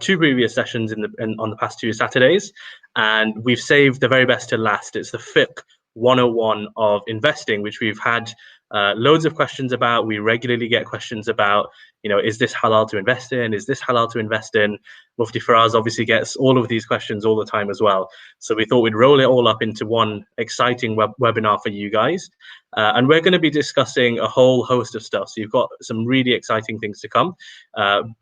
two previous sessions on the past 2 Saturdays, and we've saved the very best to last. It's the Fiqh 101 of investing, which we've had loads of questions about. We regularly get questions about, is this halal to invest in? Is this halal to invest in? Mufti Faraz obviously gets all of these questions all the time as well. So we thought we'd roll it all up into one exciting webinar for you guys. And we're going to be discussing a whole host of stuff. So you've got some really exciting things to come,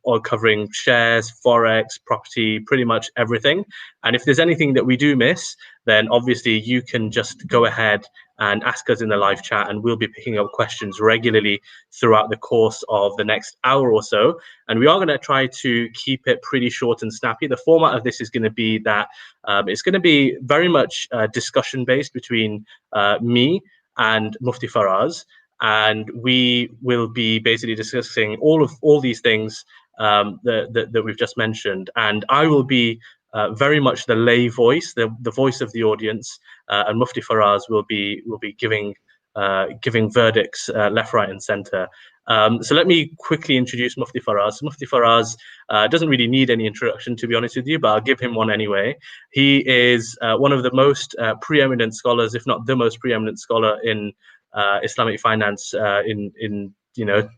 all covering shares, Forex, property, pretty much everything. And if there's anything that we do miss, then obviously you can just go ahead and ask us in the live chat, and we'll be picking up questions regularly throughout the course of the next hour or so. And we are going to try to keep it pretty short and snappy. The format of this is going to be that it's going to be very much discussion based between me and Mufti Faraz, and we will be basically discussing all these things that we've just mentioned. And I will be very much the lay voice, the voice of the audience, and Mufti Faraz will be giving verdicts left, right, and centre. So let me quickly introduce Mufti Faraz. Mufti Faraz doesn't really need any introduction, to be honest with you, but I'll give him one anyway. He is one of the most preeminent scholars, if not the most preeminent scholar in Islamic finance in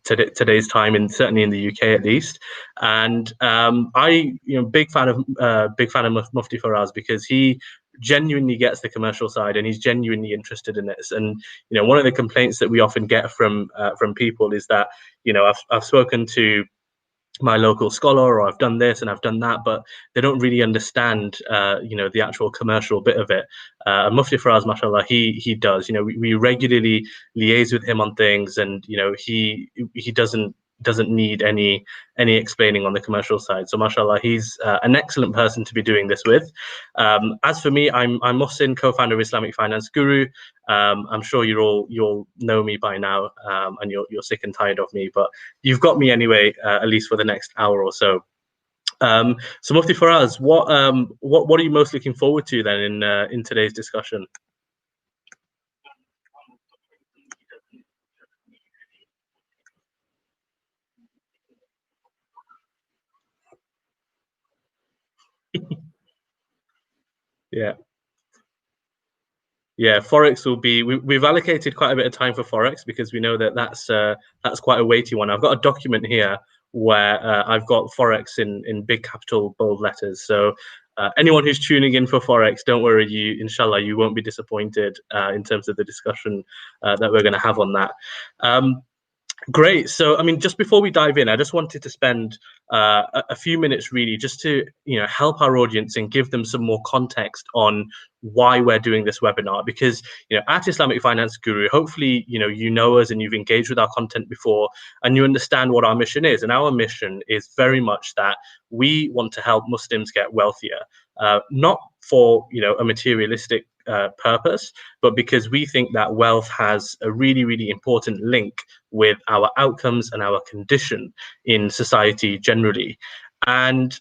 today's time, and certainly in the UK at least. And big fan of Mufti Faraz, because he genuinely gets the commercial side and he's genuinely interested in this. And one of the complaints that we often get from people is that I've spoken to my local scholar, or I've done this and I've done that, but they don't really understand the actual commercial bit of it. Mufti Faraz, mashallah, he does. We regularly liaise with him on things, and he doesn't need any explaining on the commercial side. So mashallah, he's an excellent person to be doing this with. As for me, I'm Mohsin, co-founder of Islamic Finance Guru. I'm sure you'll know me by now, and you're sick and tired of me, but you've got me anyway, at least for the next hour or so. So Mufti Faraz, what are you most looking forward to then in today's discussion? Yeah, Forex will be, we've allocated quite a bit of time for Forex, because we know that that's quite a weighty one. I've got a document here where I've got Forex in big capital bold letters. So anyone who's tuning in for Forex, don't worry, inshallah, you won't be disappointed in terms of the discussion that we're going to have on that. Great. So, I mean, just before we dive in, I just wanted to spend a few minutes really just to, help our audience and give them some more context on why we're doing this webinar. Because, at Islamic Finance Guru, hopefully, you know us and you've engaged with our content before, and you understand what our mission is. And our mission is very much that we want to help Muslims get wealthier, not for, a materialistic purpose, but because we think that wealth has a really, really important link with our outcomes and our condition in society generally. And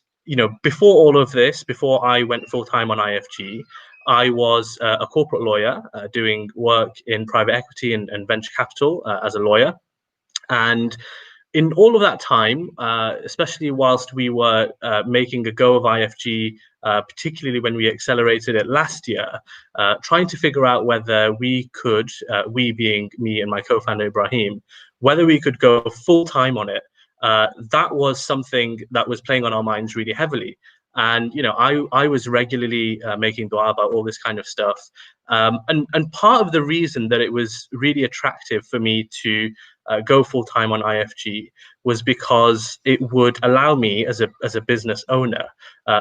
before all of this, before I went full-time on IFG, I was a corporate lawyer doing work in private equity and venture capital as a lawyer. And in all of that time, especially whilst we were making a go of IFG, particularly when we accelerated it last year, trying to figure out whether we could, we being me and my co-founder Ibrahim, whether we could go full-time on it, that was something that was playing on our minds really heavily. And I was regularly making dua about all this kind of stuff. And part of the reason that it was really attractive for me to go full-time on IFG was because it would allow me as a business owner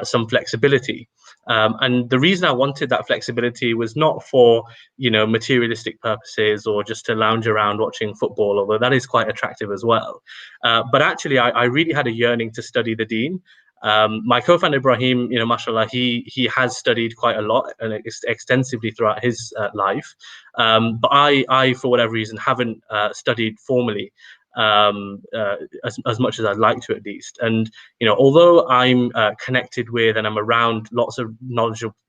some flexibility. And the reason I wanted that flexibility was not for materialistic purposes or just to lounge around watching football, although that is quite attractive as well. But actually, I really had a yearning to study the deen. My co-founder Ibrahim, mashallah, he has studied quite a lot and extensively throughout his life. But I, for whatever reason, haven't studied formally as much as I'd like to, at least. And although I'm connected with and I'm around lots of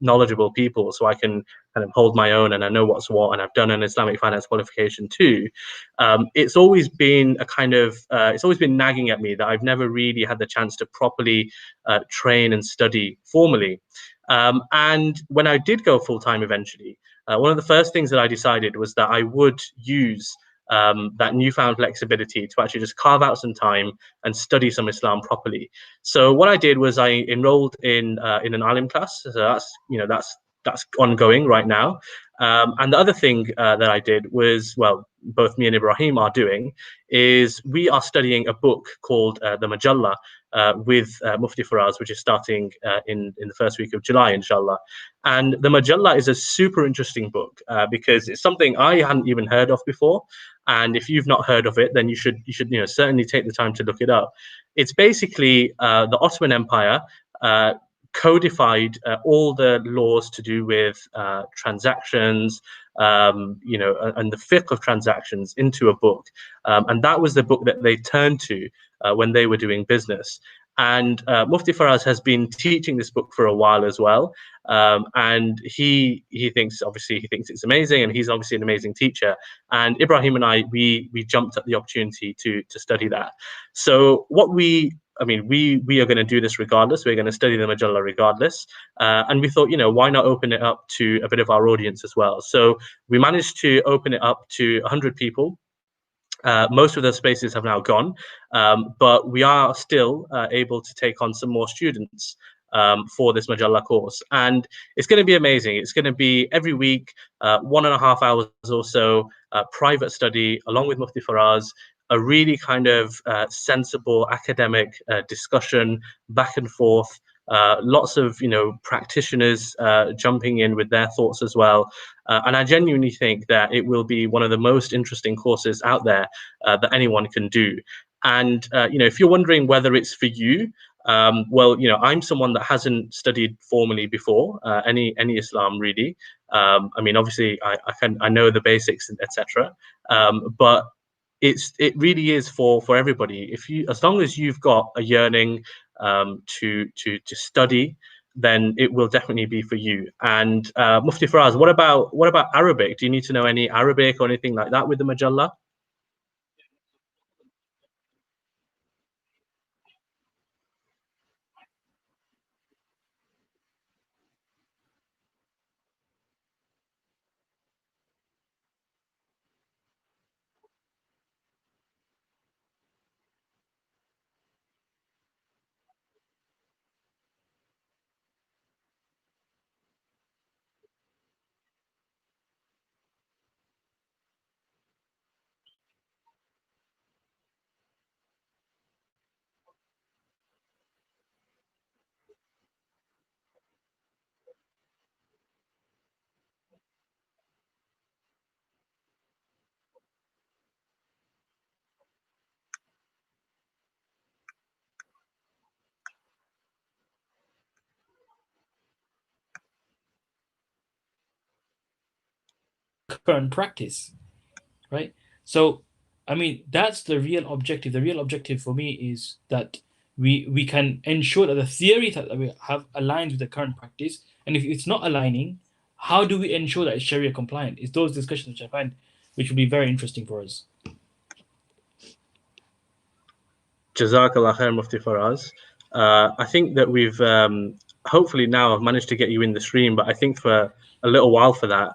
knowledgeable people, so I can kind of hold my own and I know what's what, and I've done an Islamic finance qualification too, it's always been a kind of, it's always been nagging at me that I've never really had the chance to properly train and study formally. And when I did go full-time eventually, one of the first things that I decided was that I would use that newfound flexibility to actually just carve out some time and study some Islam properly. So what I did was I enrolled in an alim class. So that's ongoing right now. And the other thing that I did was, well, both me and Ibrahim are doing, is we are studying a book called the Majalla with Mufti Faraz, which is starting in the first week of July, inshallah. And the Majalla is a super interesting book because it's something I hadn't even heard of before. And if you've not heard of it, then you should certainly take the time to look it up. It's basically the Ottoman Empire codified all the laws to do with transactions, and the fiqh of transactions into a book. And that was the book that they turned to when they were doing business. And Mufti Faraz has been teaching this book for a while as well. And he thinks it's amazing, and he's obviously an amazing teacher. And Ibrahim and I, we jumped at the opportunity to study that. So we are going to do this regardless. We're going to study the Majalla regardless. And we thought, why not open it up to a bit of our audience as well? So we managed to open it up to 100 people. Most of those spaces have now gone, but we are still able to take on some more students for this Majalla course. And it's going to be amazing. It's going to be every week, 1.5 hours or so, private study along with Mufti Faraz, a really kind of sensible academic discussion, back and forth. Lots of practitioners jumping in with their thoughts as well, and I genuinely think that it will be one of the most interesting courses out there that anyone can do. And if you're wondering whether it's for you, well, I'm someone that hasn't studied formally before any Islam really. Obviously I know the basics, etc. But it really is for everybody. As long as you've got a yearning to study, then it will definitely be for you. And Mufti Faraz, what about Arabic? Do you need to know any Arabic or anything like that with the Majalla? Current practice, right? So, I mean, that's the real objective. The real objective for me is that we can ensure that the theory that we have aligns with the current practice. And if it's not aligning, how do we ensure that it's Sharia compliant? It's those discussions which I find which will be very interesting for us. Jazakallah khair, Mufti Faraz. I think that we've hopefully now I've managed to get you in the stream, but I think for a little while for that,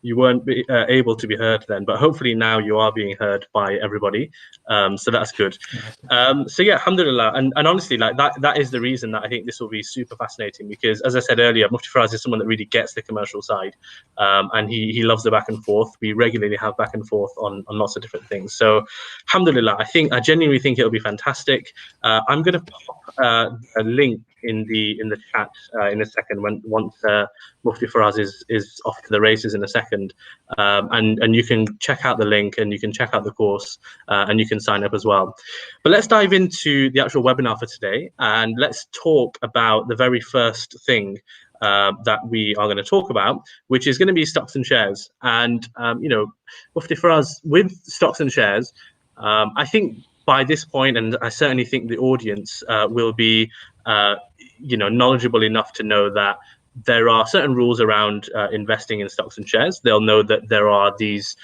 you weren't able to be heard then, but hopefully now you are being heard by everybody. So that's good. So yeah, alhamdulillah. And honestly, like that is the reason that I think this will be super fascinating, because as I said earlier, Mufti Faraz is someone that really gets the commercial side, and he loves the back and forth. We regularly have back and forth on lots of different things. So alhamdulillah, I genuinely think it'll be fantastic. I'm going to pop a link in the chat in a second once Mufti Faraz is off to the races in a second, and you can check out the link and you can check out the course and you can sign up as well. But let's dive into the actual webinar for today, and let's talk about the very first thing that we are going to talk about, which is going to be stocks and shares. And Mufti Faraz, with stocks and shares, I think by this point, and I certainly think the audience will be knowledgeable enough to know that there are certain rules around investing in stocks and shares. They'll know that there are these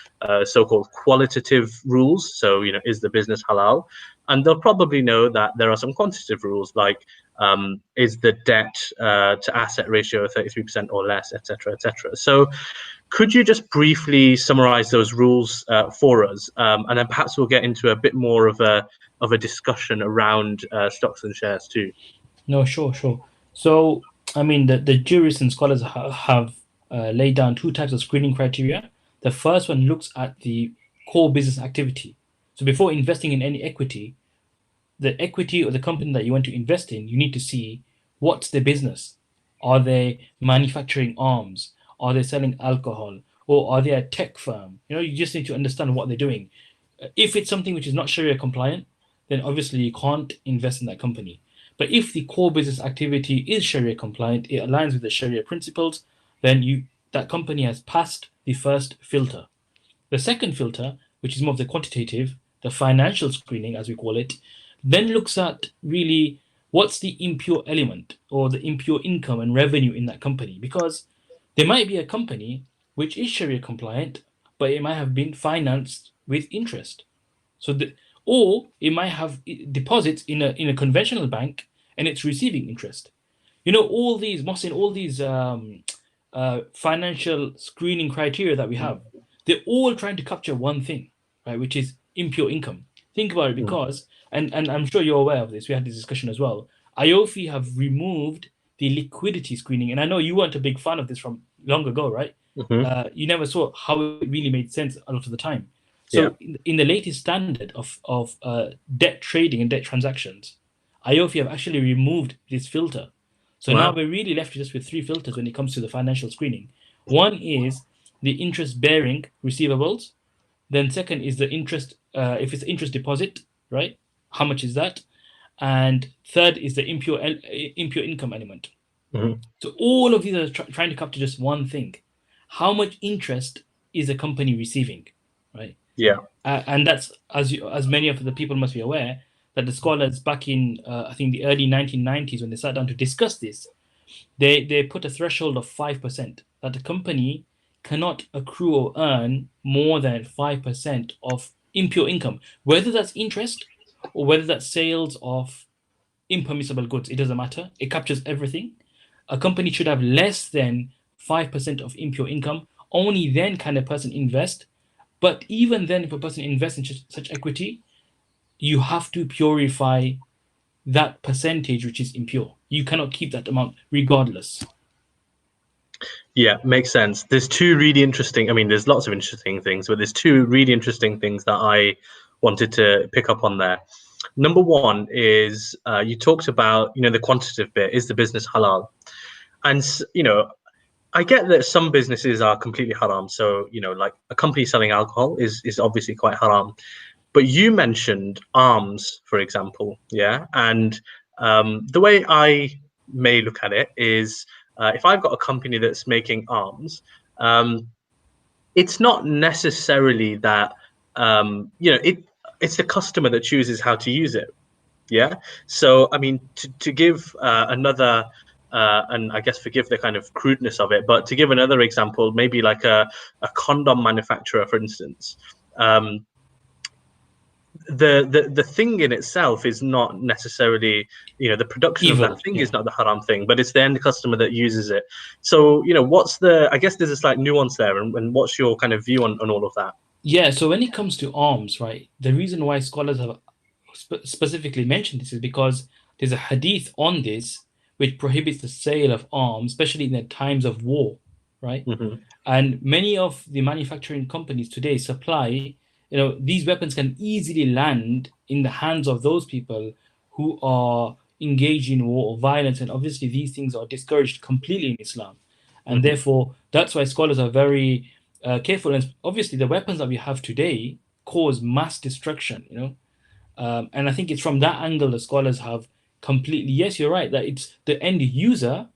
so-called qualitative rules. So, is the business halal? And they'll probably know that there are some quantitative rules, like is the debt to asset ratio 33% or less, etc., etc. So, could you just briefly summarize those rules for us, and then perhaps we'll get into a bit more of a discussion around stocks and shares too. No, sure, sure. So, I mean, the jurists and scholars have laid down two types of screening criteria. The first one looks at the core business activity. So, before investing in any equity, the equity or the company that you want to invest in, you need to see what's their business. Are they manufacturing arms? Are they selling alcohol? Or are they a tech firm? You just need to understand what they're doing. If it's something which is not Sharia compliant, then obviously you can't invest in that company. But if the core business activity is Sharia compliant, it aligns with the Sharia principles, then that company has passed the first filter. The second filter, which is more of the quantitative, the financial screening, as we call it, then looks at really what's the impure element or the impure income and revenue in that company. Because there might be a company which is Sharia compliant, but it might have been financed with interest. Or it might have deposits in a conventional bank and it's receiving interest. All these, Mohsin, all these financial screening criteria that we have, they're all trying to capture one thing, right, which is impure income. Think about it, because, and I'm sure you're aware of this, we had this discussion as well. IOFI have removed the liquidity screening, and I know you weren't a big fan of this from long ago, right? You never saw how it really made sense a lot of the time. So in the latest standard of debt trading and debt transactions, IOFI have actually removed this filter. So now we're really left just with three filters when it comes to the financial screening. One is the interest-bearing receivables. Then second is the interest, if it's interest deposit, right? How much is that? And third is the impure income element. So all of these are trying to capture just one thing: how much interest is a company receiving, right? Yeah. And that's, as many of the people must be aware, that the scholars back in I think the early 1990s, when they sat down to discuss this, they put a threshold of 5%, that the company cannot accrue or earn more than 5% of impure income, whether that's interest or whether that's sales of impermissible goods. It doesn't matter. It captures everything. A company should have less than 5% of impure income. Only then can a person invest. But even then, if a person invests in such equity, you have to purify that percentage which is impure. You cannot keep that amount regardless. Yeah, makes sense. There's two really interesting, there's lots of interesting things, but there's two really interesting things that I wanted to pick up on there. Number one is you talked about, the quantitative bit, is the business halal? And, I get that some businesses are completely haram. So, like a company selling alcohol is obviously quite haram. But you mentioned arms, for example, yeah? And the way I may look at it is, if I've got a company that's making arms, it's not necessarily that, it's the customer that chooses how to use it. Yeah. So, to give another, and I guess forgive the kind of crudeness of it, but to give another example, maybe like a condom manufacturer, for instance, the thing in itself is not necessarily, the production Evil, of that thing is not the haram thing, but it's the end customer that uses it. So, I guess there's a slight nuance there, and what's your kind of view on all of that? Yeah, so when it comes to arms, right, the reason why scholars have specifically mentioned this is because there's a hadith on this which prohibits the sale of arms, especially in the times of war, right? And many of the manufacturing companies today supply, these weapons can easily land in the hands of those people who are engaged in war or violence. And obviously, these things are discouraged completely in Islam. And therefore, that's why scholars are very careful. And obviously, the weapons that we have today cause mass destruction, and I think it's from that angle the scholars have completely, yes, you're right, that it's the end user,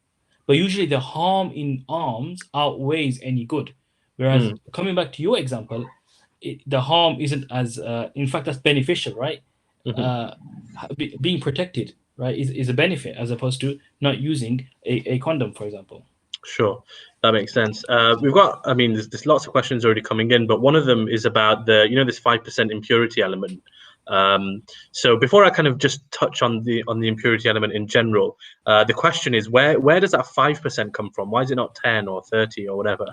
but usually the harm in arms outweighs any good. Whereas coming back to your example, the harm isn't as, in fact, that's beneficial, right? Being protected, right, is a benefit as opposed to not using a condom, for example. Sure, that makes sense. We've got, I mean, there's lots of questions already coming in, but one of them is about the, this 5% impurity element. So before I kind of just touch on the impurity element in general, the question is where does that 5% come from? Why is it not 10 or 30 or whatever?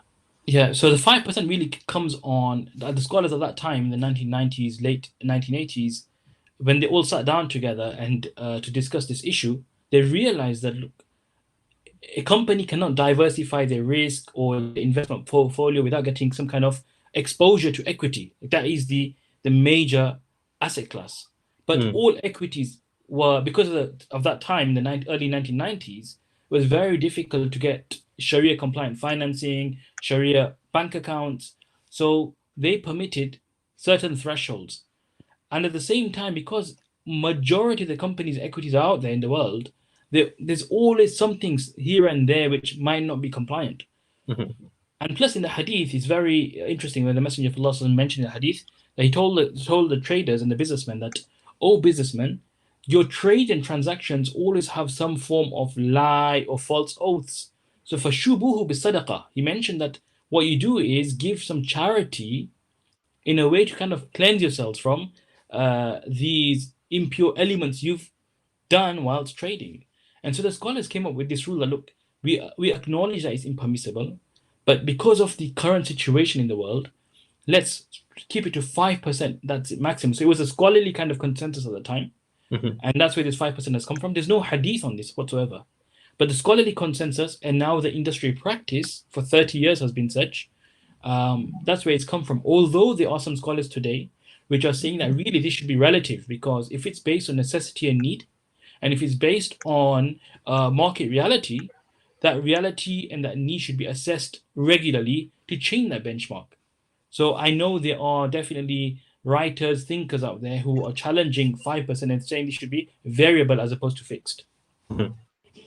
Yeah, so the 5% really comes on the scholars at that time in the 1990s, late 1980s, when they all sat down together and to discuss this issue. They realized that, look, a company cannot diversify their risk or investment portfolio without getting some kind of exposure to equity. That is the major asset class. But all equities were, because of that time in the early 1990s, it was very difficult to get Sharia compliant financing, Sharia bank accounts. So they permitted certain thresholds. And at the same time, because majority of the companies' equities are out there in the world, there's always some things here and there which might not be compliant. And plus, in the hadith, it's very interesting when the Messenger of Allah mentioned in the hadith that he told the traders and the businessmen that, oh, businessmen, your trade and transactions always have some form of lie or false oaths. So for shubuhu bi sadaqah, he mentioned that what you do is give some charity in a way to kind of cleanse yourselves from these impure elements you've done whilst trading. And so the scholars came up with this rule that, look, we acknowledge that it's impermissible, but because of the current situation in the world, let's keep it to 5%. That's it, maximum. So it was a scholarly kind of consensus at the time. And that's where this 5% has come from. There's no hadith on this whatsoever. But the scholarly consensus and now the industry practice for 30 years has been such. That's where it's come from. Although there are some scholars today which are saying that really this should be relative, because if it's based on necessity and need, and if it's based on market reality, that reality and that need should be assessed regularly to change that benchmark. So I know there are definitely writers, thinkers out there who are challenging 5% and saying this should be variable as opposed to fixed.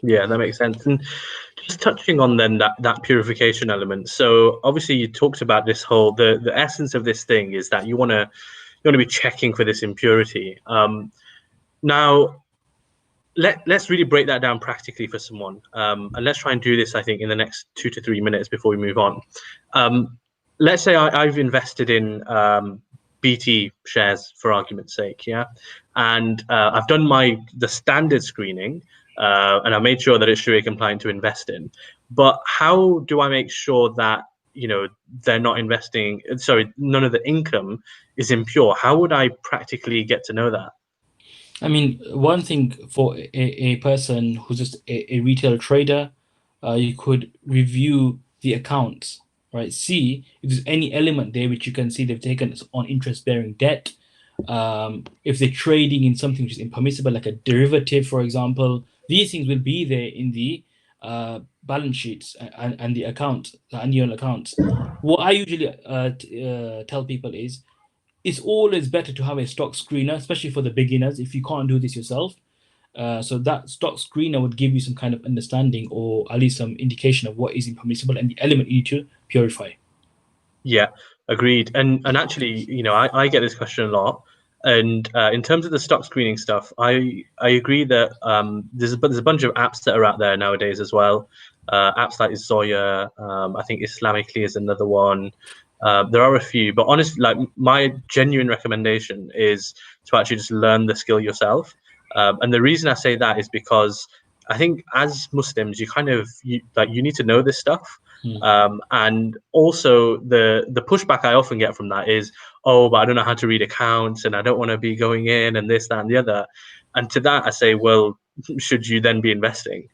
Yeah, that makes sense. And just touching on then that purification element. So obviously you talked about this whole the essence of this thing is that you want to be checking for this impurity. Now let's really break that down practically for someone, and let's try and do this, I think, in the next 2 to 3 minutes before we move on. Let's say I've invested in BT shares for argument's sake, yeah, and I've done the standard screening, and I made sure that it's Sharia compliant to invest in. But how do I make sure that they're not investing? Sorry, none of the income is impure. How would I practically get to know that? I mean, one thing for a person who's just a retail trader, you could review the accounts, right? See if there's any element there which you can see they've taken on interest-bearing debt. If they're trading in something which is impermissible, like a derivative, for example, these things will be there in the balance sheets and the accounts, the annual accounts. What I usually tell people is, it's always better to have a stock screener, especially for the beginners, if you can't do this yourself. So that stock screener would give you some kind of understanding, or at least some indication of what is impermissible and the element you need to purify. Yeah, agreed. And actually, I get this question a lot. And in terms of the stock screening stuff, I agree that there's a bunch of apps that are out there nowadays as well. Apps like Zoya, I think Islamically is another one. There are a few, but honestly, like, my genuine recommendation is to actually just learn the skill yourself. And the reason I say that is because I think as Muslims, you need to know this stuff. And also the pushback I often get from that is, oh, but I don't know how to read accounts and I don't want to be going in and this, that, and the other. And to that I say, well, should you then be investing?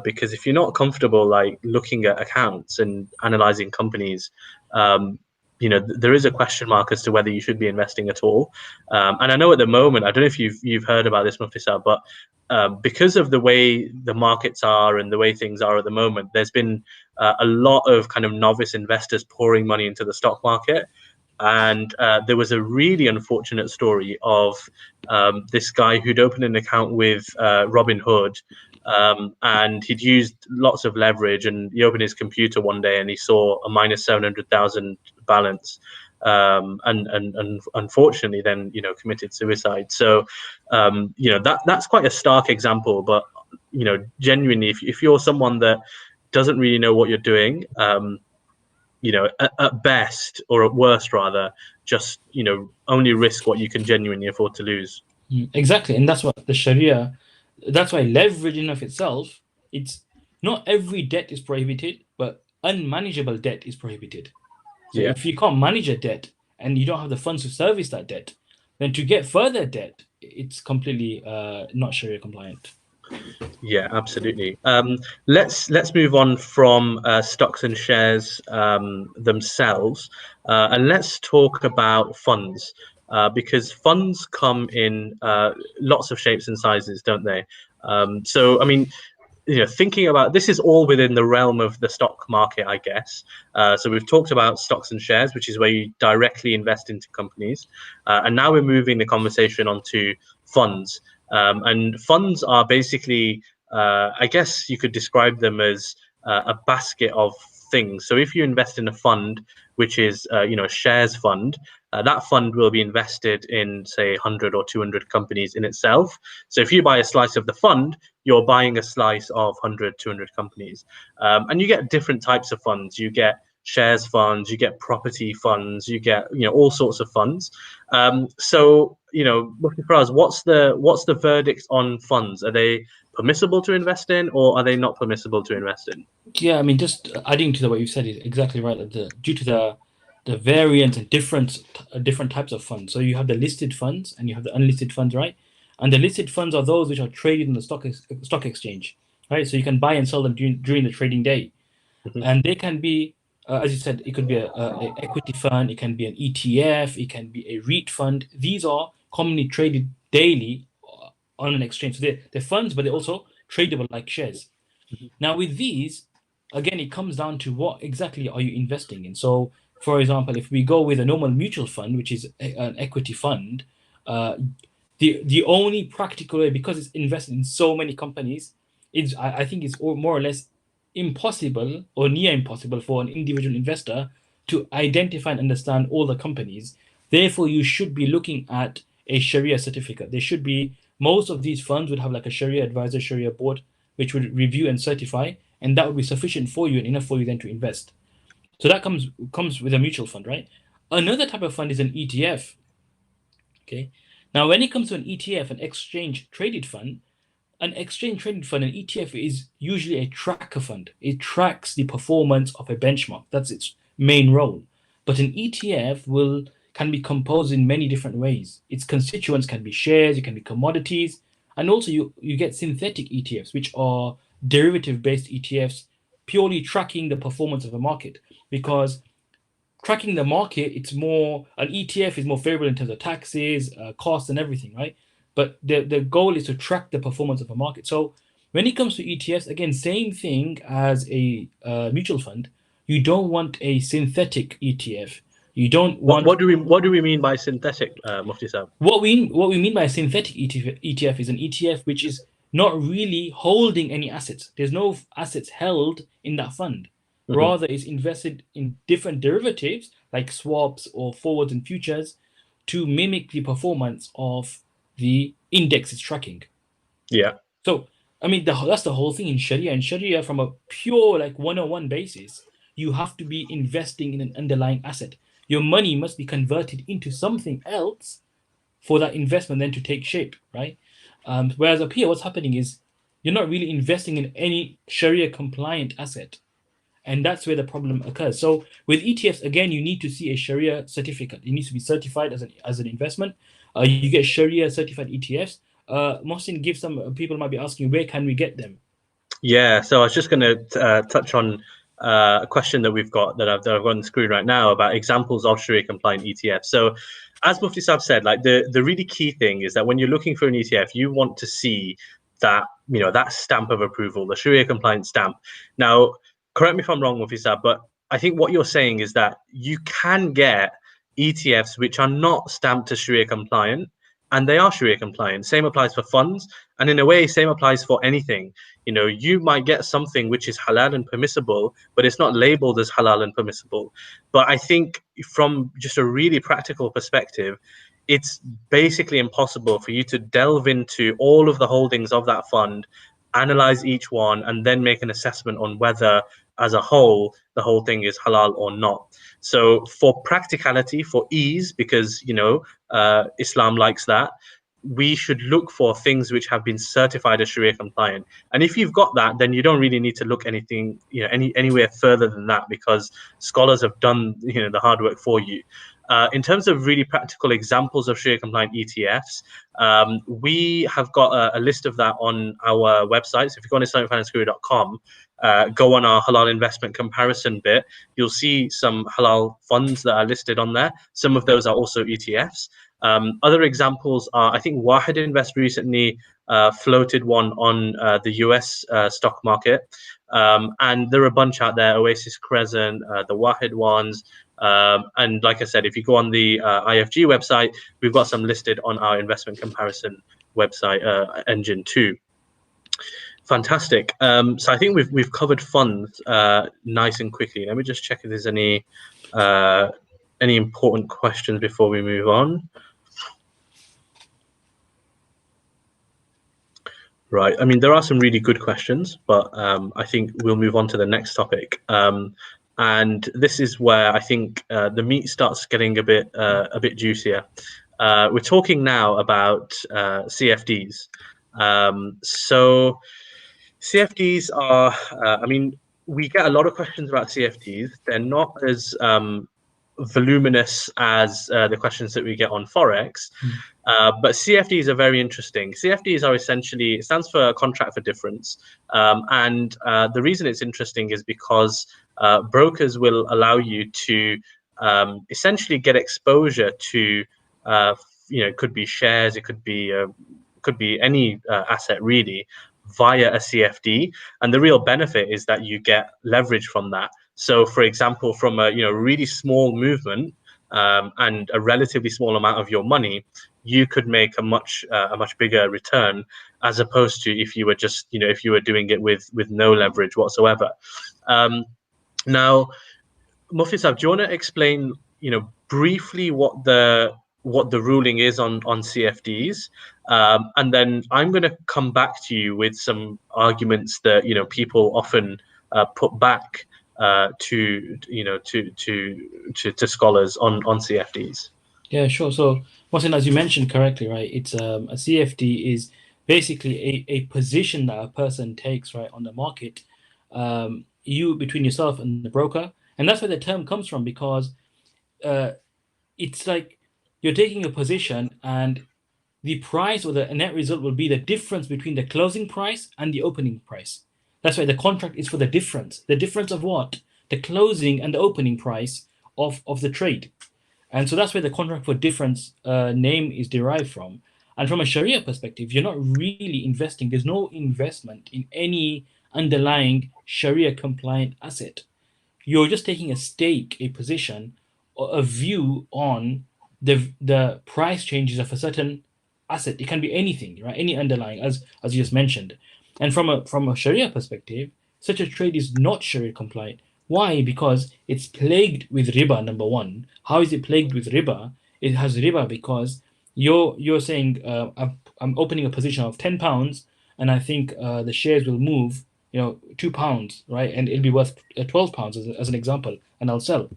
Because if you're not comfortable like looking at accounts and analyzing companies, there is a question mark as to whether you should be investing at all. And I know at the moment, I don't know if you've heard about this, Mufti, but because of the way the markets are and the way things are at the moment, there's been a lot of kind of novice investors pouring money into the stock market. And there was a really unfortunate story of this guy who'd opened an account with Robinhood, and he'd used lots of leverage, and he opened his computer one day and he saw a minus 700,000 balance, and unfortunately then committed suicide. So that's quite a stark example, but genuinely, if you're someone that doesn't really know what you're doing. At best, or at worst rather, just only risk what you can genuinely afford to lose. Exactly, and that's what the Sharia. That's why leverage in of itself, it's not every debt is prohibited, but unmanageable debt is prohibited. So Yeah. if you can't manage a debt and you don't have the funds to service that debt, then to get further debt, it's completely not Sharia compliant. Yeah, absolutely. Let's move on from stocks and shares themselves, and let's talk about funds, because funds come in lots of shapes and sizes, don't they? So, I mean, thinking about this is all within the realm of the stock market, I guess. So we've talked about stocks and shares, which is where you directly invest into companies, and now we're moving the conversation onto funds. And funds are basically, I guess you could describe them as a basket of things. So if you invest in a fund, which is a shares fund, that fund will be invested in, say, 100 or 200 companies in itself. So if you buy a slice of the fund, you're buying a slice of 100, 200 companies. And you get different types of funds. You get shares funds, you get property funds, you get all sorts of funds. So looking for us, what's the verdict on funds? Are they permissible to invest in, or are they not permissible to invest in? Yeah, I mean, just adding to what you said is exactly right. That due to the variance and different types of funds. So you have the listed funds and you have the unlisted funds, right? And the listed funds are those which are traded in the stock exchange, right? So you can buy and sell them during the trading day, Mhm. and they can be, as you said, it could be a equity fund, it can be an ETF, it can be a REIT fund. These are commonly traded daily on an exchange. So they're funds, but they're also tradable like shares. Now, with these, again, it comes down to what exactly are you investing in. So, for example, if we go with a normal mutual fund, which is an equity fund, uh, the only practical way, because it's invested in so many companies, I think it's more or less impossible or near impossible for an individual investor to identify and understand all the companies. Therefore, you should be looking at a Sharia certificate. There should be most of these funds would have like a Sharia advisor, Sharia board, which would review and certify, and that would be sufficient for you and enough for you then to invest. So that comes with a mutual fund, right? Another type of fund is an ETF. Okay. Now, when it comes to an ETF, an exchange traded fund, an ETF is usually a tracker fund. It tracks the performance of a benchmark. That's its main role. But an ETF can be composed in many different ways. Its constituents can be shares, it can be commodities, and also you get synthetic ETFs, which are derivative-based ETFs, purely tracking the performance of a market. Because tracking the market, it's more an ETF is more favorable in terms of taxes, costs, and everything, right? But the goal is to track the performance of a market. So when it comes to ETFs, again, same thing as a mutual fund. You don't want a synthetic ETF. You don't What, want what do we what do we mean by synthetic, Mufti Sab? what we mean by a synthetic ETF is an ETF which is not really holding any assets. There's no assets held in that fund. Hmm. Rather, it's invested in different derivatives like swaps or forwards and futures to mimic the performance of the index it's tracking. Yeah. So, I mean, that's the whole thing in Sharia. In Sharia, from a pure like 101 basis, you have to be investing in an underlying asset. Your money must be converted into something else for that investment then to take shape, right? Whereas up here, what's happening is you're not really investing in any Sharia compliant asset. And that's where the problem occurs. So with ETFs, again, you need to see a Sharia certificate. It needs to be certified as an investment. You get Sharia certified ETFs. Mohsin, give some people might be asking, where can we get them? Yeah, so I was just going to touch on a question that we've got that I've got on the screen right now about examples of Sharia compliant ETFs. So, as Mufti Saab said, like the really key thing is that when you're looking for an ETF, you want to see that that stamp of approval, the Sharia compliant stamp. Now, correct me if I'm wrong, Mufti Saab, but I think what you're saying is that you can get ETFs which are not stamped as Sharia compliant, and they are Sharia compliant. Same applies for funds, and in a way, same applies for anything. You might get something which is halal and permissible, but it's not labeled as halal and permissible. But I think from just a really practical perspective, it's basically impossible for you to delve into all of the holdings of that fund analyze each one, and then make an assessment on whether, as a whole, the whole thing is halal or not. So for practicality, for ease, because Islam likes that, we should look for things which have been certified as Sharia compliant. And if you've got that, then you don't really need to look anything, anywhere further than that, because scholars have done, the hard work for you. In terms of really practical examples of Sharia compliant ETFs, we have got a list of that on our website. So if you go on IslamicFinanceGuru.com, go on our halal investment comparison bit, you'll see some halal funds that are listed on there. Some of those are also ETFs. Other examples are, I think Wahid Invest recently floated one on the US stock market. And there are a bunch out there, Oasis Crescent, the Wahid ones. And like I said, if you go on the IFG website, we've got some listed on our investment comparison website engine too. Fantastic. So I think we've covered funds nice and quickly. Let me just check if there's any important questions before we move on. Right. I mean, there are some really good questions, but I think we'll move on to the next topic. And this is where I think the meat starts getting a bit juicier. We're talking now about CFDs. So CFDs are, I mean, we get a lot of questions about CFDs. They're not as voluminous as the questions that we get on Forex. But CFDs are very interesting. CFDs are essentially, it stands for contract for difference. And the reason it's interesting is because brokers will allow you to essentially get exposure to, it could be shares, it could be any asset really, via a CFD. And the real benefit is that you get leverage from that. So for example, from a really small movement and a relatively small amount of your money, you could make a much bigger return, as opposed to if you were just if you were doing it with no leverage whatsoever. Now, Mufti Sahib, do you want to explain briefly what the ruling is on CFDs, and then I'm going to come back to you with some arguments that people often put back to scholars on CFDs. Yeah, sure. So, Mohsin, as you mentioned correctly, right, it's a CFD is basically a position that a person takes, right, on the market, between yourself and the broker, and that's where the term comes from, because it's like you're taking a position, and the price or the net result will be the difference between the closing price and the opening price. That's why the contract is for the difference. The difference of what? The closing and the opening price of the trade. And so that's where the contract for difference name is derived from. And from a Sharia perspective, you're not really investing. There's no investment in any underlying Sharia compliant asset. You're just taking a stake, a position, or a view on the price changes of a certain asset. It can be anything, right? Any underlying, as you just mentioned. And from a Sharia perspective, such a trade is not Sharia compliant. Why? Because it's plagued with riba, number one. How is it plagued with riba? It has riba because you're saying I'm opening a position of £10, and I think the shares will move, £2, right? And it'll be worth £12 as an example, and I'll sell.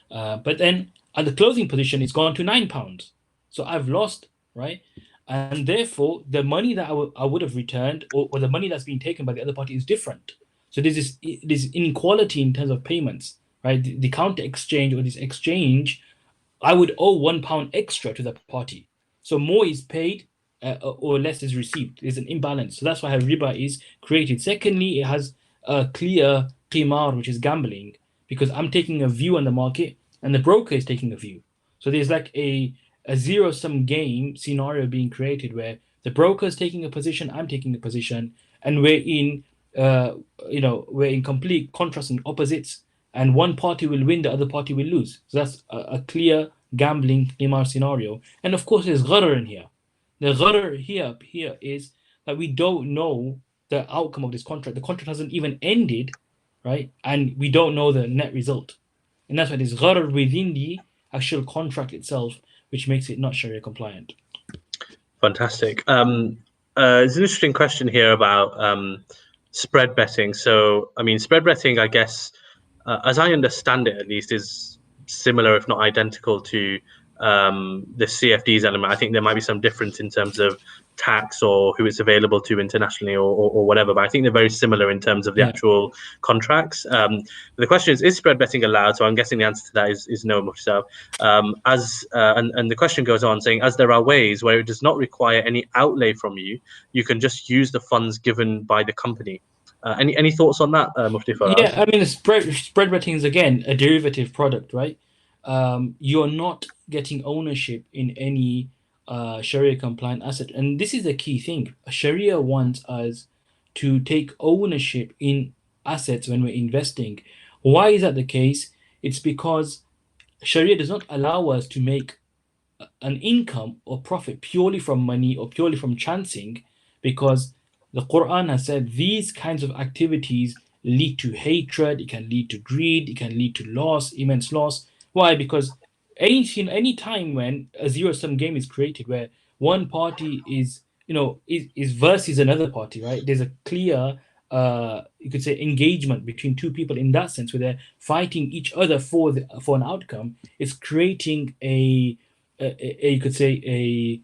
But then at the closing position, it's gone to £9. So I've lost, right? And therefore, the money that I would have returned, or the money that's being taken by the other party, is different. So there's this inequality in terms of payments, right? The counter exchange, or this exchange, I would owe £1 extra to the party. So more is paid or less is received. There's an imbalance. So that's why riba is created. Secondly, it has a clear qimar, which is gambling, because I'm taking a view on the market and the broker is taking a view. So there's like a zero-sum game scenario being created where the broker is taking a position, I'm taking a position, and we're in complete contrast and opposites, and one party will win, the other party will lose. So that's a clear gambling qimar scenario. And of course, there's gharar in here. The gharar here is that we don't know the outcome of this contract. The contract hasn't even ended, right? And we don't know the net result. And that's why there's gharar within the actual contract itself, which makes it not Sharia compliant. Fantastic. there's an interesting question here about spread betting. So, I mean, spread betting, I guess, as I understand it, at least, is similar, if not identical, to the CFDs element. I think there might be some difference in terms of tax or who it's available to internationally or whatever, but I think they're very similar in terms of the Yeah. actual contracts. The question is spread betting allowed? So I'm guessing the answer to that is no, Muhtar. And the question goes on saying, as there are ways where it does not require any outlay from you, you can just use the funds given by the company. Any thoughts on that, Mufti Faraz? Yeah, I mean, spread betting is again a derivative product, right? You're not getting ownership in any Sharia compliant asset, and this is the key thing. Sharia wants us to take ownership in assets when we're investing. Why is that the case? It's because Sharia does not allow us to make an income or profit purely from money or purely from chancing, because the Quran has said these kinds of activities lead to hatred, it can lead to greed, it can lead to loss, immense loss. Why? Because any time when a zero sum game is created where one party is is versus another party, right? There's a clear you could say engagement between two people in that sense where they're fighting each other for an outcome. It's creating you could say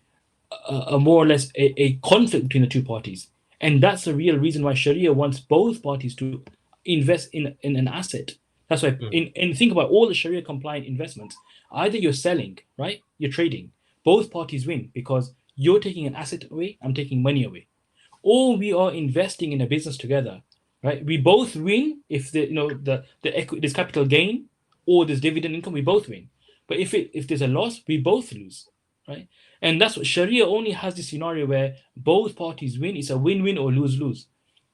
a more or less a conflict between the two parties, and that's the real reason why Sharia wants both parties to invest in an asset. That's why and think about all the Sharia compliant investments. Either you're selling, right? You're trading. Both parties win because you're taking an asset away, I'm taking money away. Or we are investing in a business together, right? We both win if there's capital gain or there's dividend income, we both win. But if there's a loss, we both lose, right? And that's what Sharia only has this scenario where both parties win. It's a win-win or lose-lose.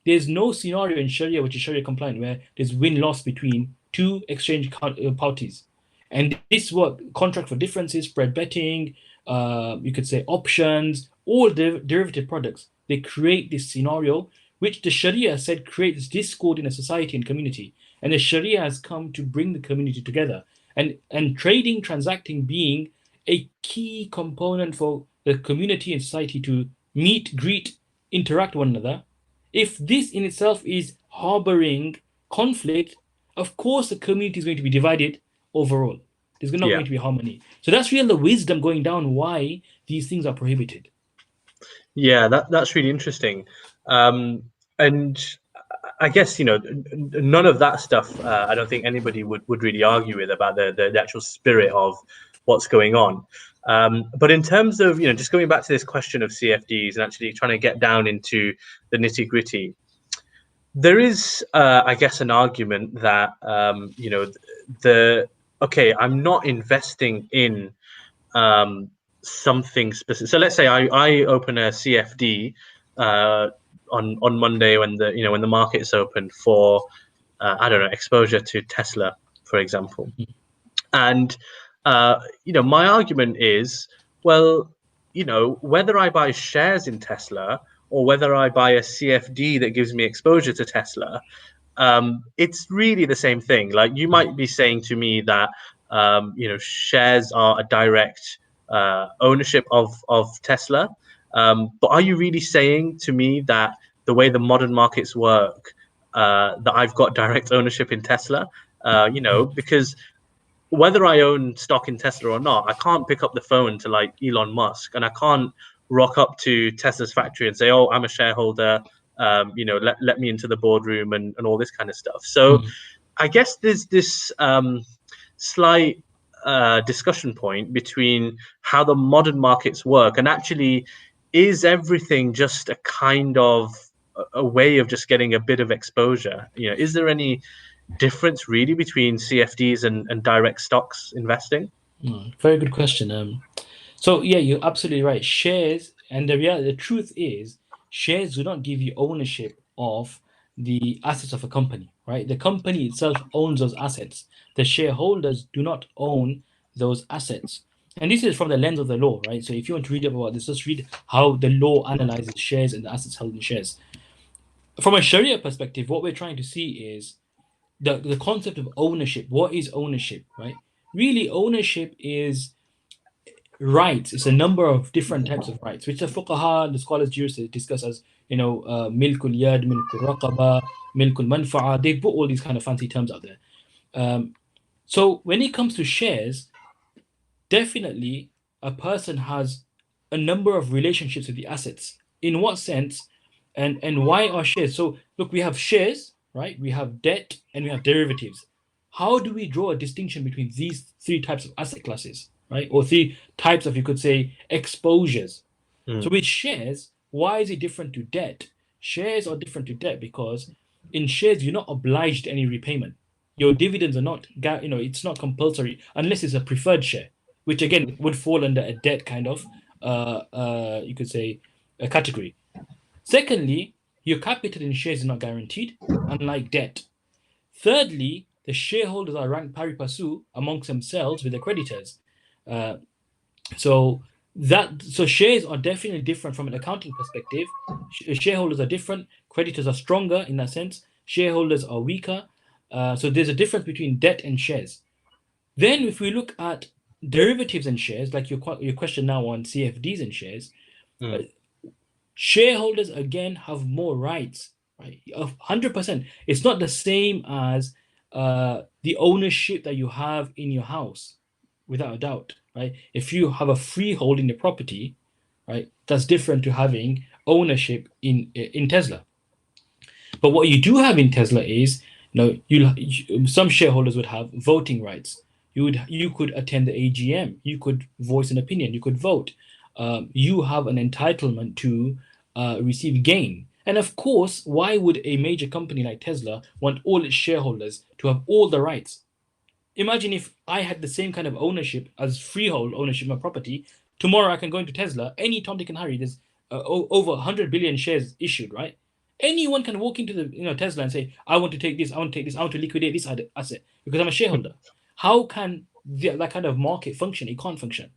There's no scenario in Sharia which is Sharia compliant where there's win-loss between two exchange parties. And this is what contract for differences, spread betting, you could say options, all derivative products. They create this scenario which the Sharia said creates discord in a society and community. And the Sharia has come to bring the community together. And trading, transacting being a key component for the community and society to meet, greet, interact one another. If this in itself is harboring conflict, of course the community is going to be divided overall. There's not Yeah. going to be harmony. So that's really the wisdom going down why these things are prohibited. Yeah, that's really interesting. And I guess, none of that stuff, I don't think anybody would really argue with about the actual spirit of what's going on. But in terms of, just going back to this question of CFDs and actually trying to get down into the nitty gritty, there is, I guess, an argument that, okay, I'm not investing in something specific. So let's say I open a CFD on Monday when the market is open for I don't know, exposure to Tesla, for example. And my argument is, well, whether I buy shares in Tesla or whether I buy a CFD that gives me exposure to Tesla, it's really the same thing. Like, you might be saying to me that shares are a direct ownership of Tesla, but are you really saying to me that the way the modern markets work, that I've got direct ownership in Tesla? Because whether I own stock in Tesla or not, I can't pick up the phone to like Elon Musk, and I can't rock up to Tesla's factory and say, "Oh, I'm a shareholder. Let me into the boardroom," and all this kind of stuff. So, I guess there's this slight discussion point between how the modern markets work and actually, is everything just a kind of a way of just getting a bit of exposure? Is there any difference really between CFDs and direct stocks investing? Very good question. So yeah, you're absolutely right. Shares, and the truth is, shares do not give you ownership of the assets of a company, right? The company itself owns those assets. The shareholders do not own those assets. And this is from the lens of the law, right? So if you want to read up about this, just read how the law analyzes shares and the assets held in shares. From a Sharia perspective, what we're trying to see is the concept of ownership. What is ownership, right? Really, ownership is rights. It's a number of different types of rights, which the fuqaha, the scholars, jurists discuss as, milkul yad, milkul raqaba, milkul manfa'a. They put all these kind of fancy terms out there. So when it comes to shares, definitely a person has a number of relationships with the assets. In what sense, and why are shares? So look, we have shares, right? We have debt and we have derivatives. How do we draw a distinction between these three types of asset classes, right? Or three types of, you could say, exposures. So with shares, why is it different to debt? Shares are different to debt because in shares you're not obliged to any repayment. Your dividends are not, it's not compulsory unless it's a preferred share, which again would fall under a debt kind of, you could say, a category. Secondly, your capital in shares is not guaranteed, unlike debt. Thirdly, the shareholders are ranked pari passu amongst themselves with the creditors. So shares are definitely different from an accounting perspective. Shareholders are different. Creditors are stronger in that sense. Shareholders are weaker. So there's a difference between debt and shares. Then, if we look at derivatives and shares, like your question now on CFDs and shares, shareholders again have more rights, right? 100%. It's not the same as the ownership that you have in your house, without a doubt, right? If you have a freehold in the property, right, that's different to having ownership in Tesla. But what you do have in Tesla is, some shareholders would have voting rights. You could attend the AGM. You could voice an opinion. You could vote. You have an entitlement to receive gain. And of course, why would a major company like Tesla want all its shareholders to have all the rights? Imagine if I had the same kind of ownership as freehold ownership of my property. Tomorrow I can go into Tesla. Any Tom, Dick, and Harry. There's over 100 billion shares issued, right? Anyone can walk into the Tesla and say, I want to take this, I want to take this, I want to liquidate this asset because I'm a shareholder. How can that kind of market function? It can't function.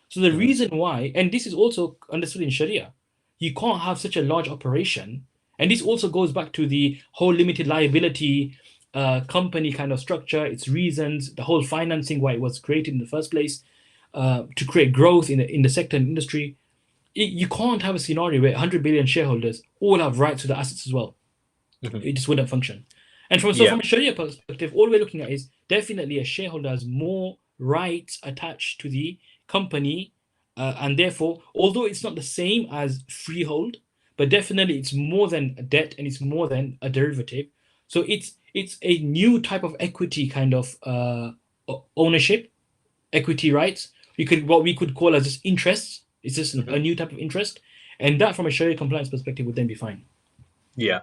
So the reason why, and this is also understood in Sharia, you can't have such a large operation. And this also goes back to the whole limited liability company kind of structure, its reasons, the whole financing, why it was created in the first place, to create growth in the sector and industry. You can't have a scenario where 100 billion shareholders all have rights to the assets as well. It just wouldn't function. And from a Sharia perspective, all we're looking at is definitely a shareholder has more rights attached to the company, and therefore, although it's not the same as freehold, but definitely it's more than a debt and it's more than a derivative. So it's a new type of equity kind of ownership, equity rights. What we could call as just interests. It's just a new type of interest, and that from a Sharia compliance perspective would then be fine. Yeah,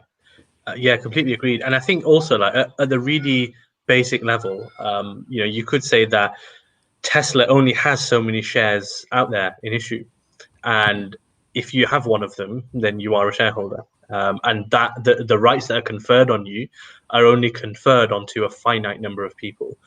completely agreed. And I think also, like at the really basic level, you could say that Tesla only has so many shares out there in issue, and if you have one of them, then you are a shareholder. And that the rights that are conferred on you are only conferred onto a finite number of people,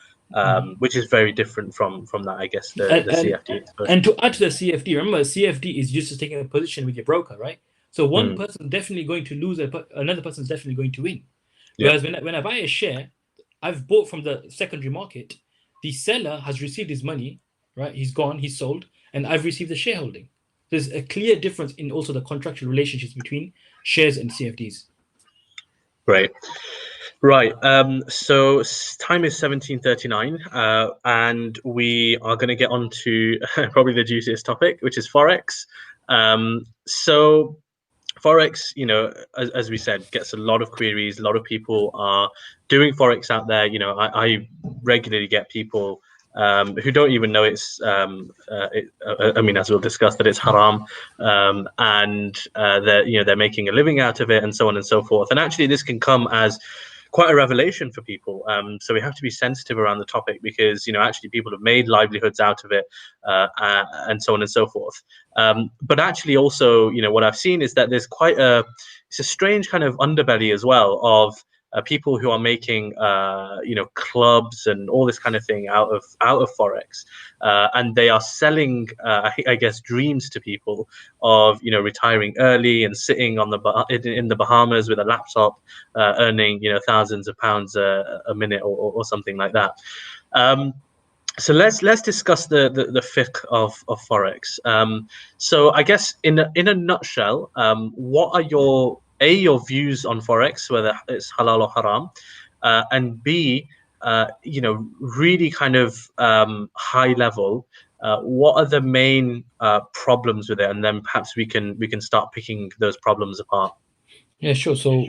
which is very different from that, I guess, the CFD. And to add to the CFD, remember, CFD is just taking a position with your broker, right? So one person is definitely going to lose, another person is definitely going to win. Whereas when I buy a share, I've bought from the secondary market, the seller has received his money, right? He's gone, he's sold, and I've received the shareholding. There's a clear difference in also the contractual relationships between shares and CFDs. Right. So time is 17:39, and we are going to get on to probably the juiciest topic, which is Forex. So Forex, as we said, gets a lot of queries. A lot of people are doing Forex out there. I regularly get people who don't even know it's. I mean, as we'll discuss, that it's haram, and they're making a living out of it, and so on and so forth. And actually, this can come as quite a revelation for people. So we have to be sensitive around the topic because actually people have made livelihoods out of it, and so on and so forth. But actually, also, what I've seen is that there's it's a strange kind of underbelly as well of people who are making clubs and all this kind of thing out of Forex, and they are selling I guess dreams to people of retiring early and sitting on in the Bahamas with a laptop, earning thousands of pounds a minute or something like that. So let's discuss the fiqh of forex. So I guess in a nutshell, what are your views on forex, whether it's halal or haram, and B, really kind of high level. What are the main problems with it, and then perhaps we can start picking those problems apart. Yeah, sure. So,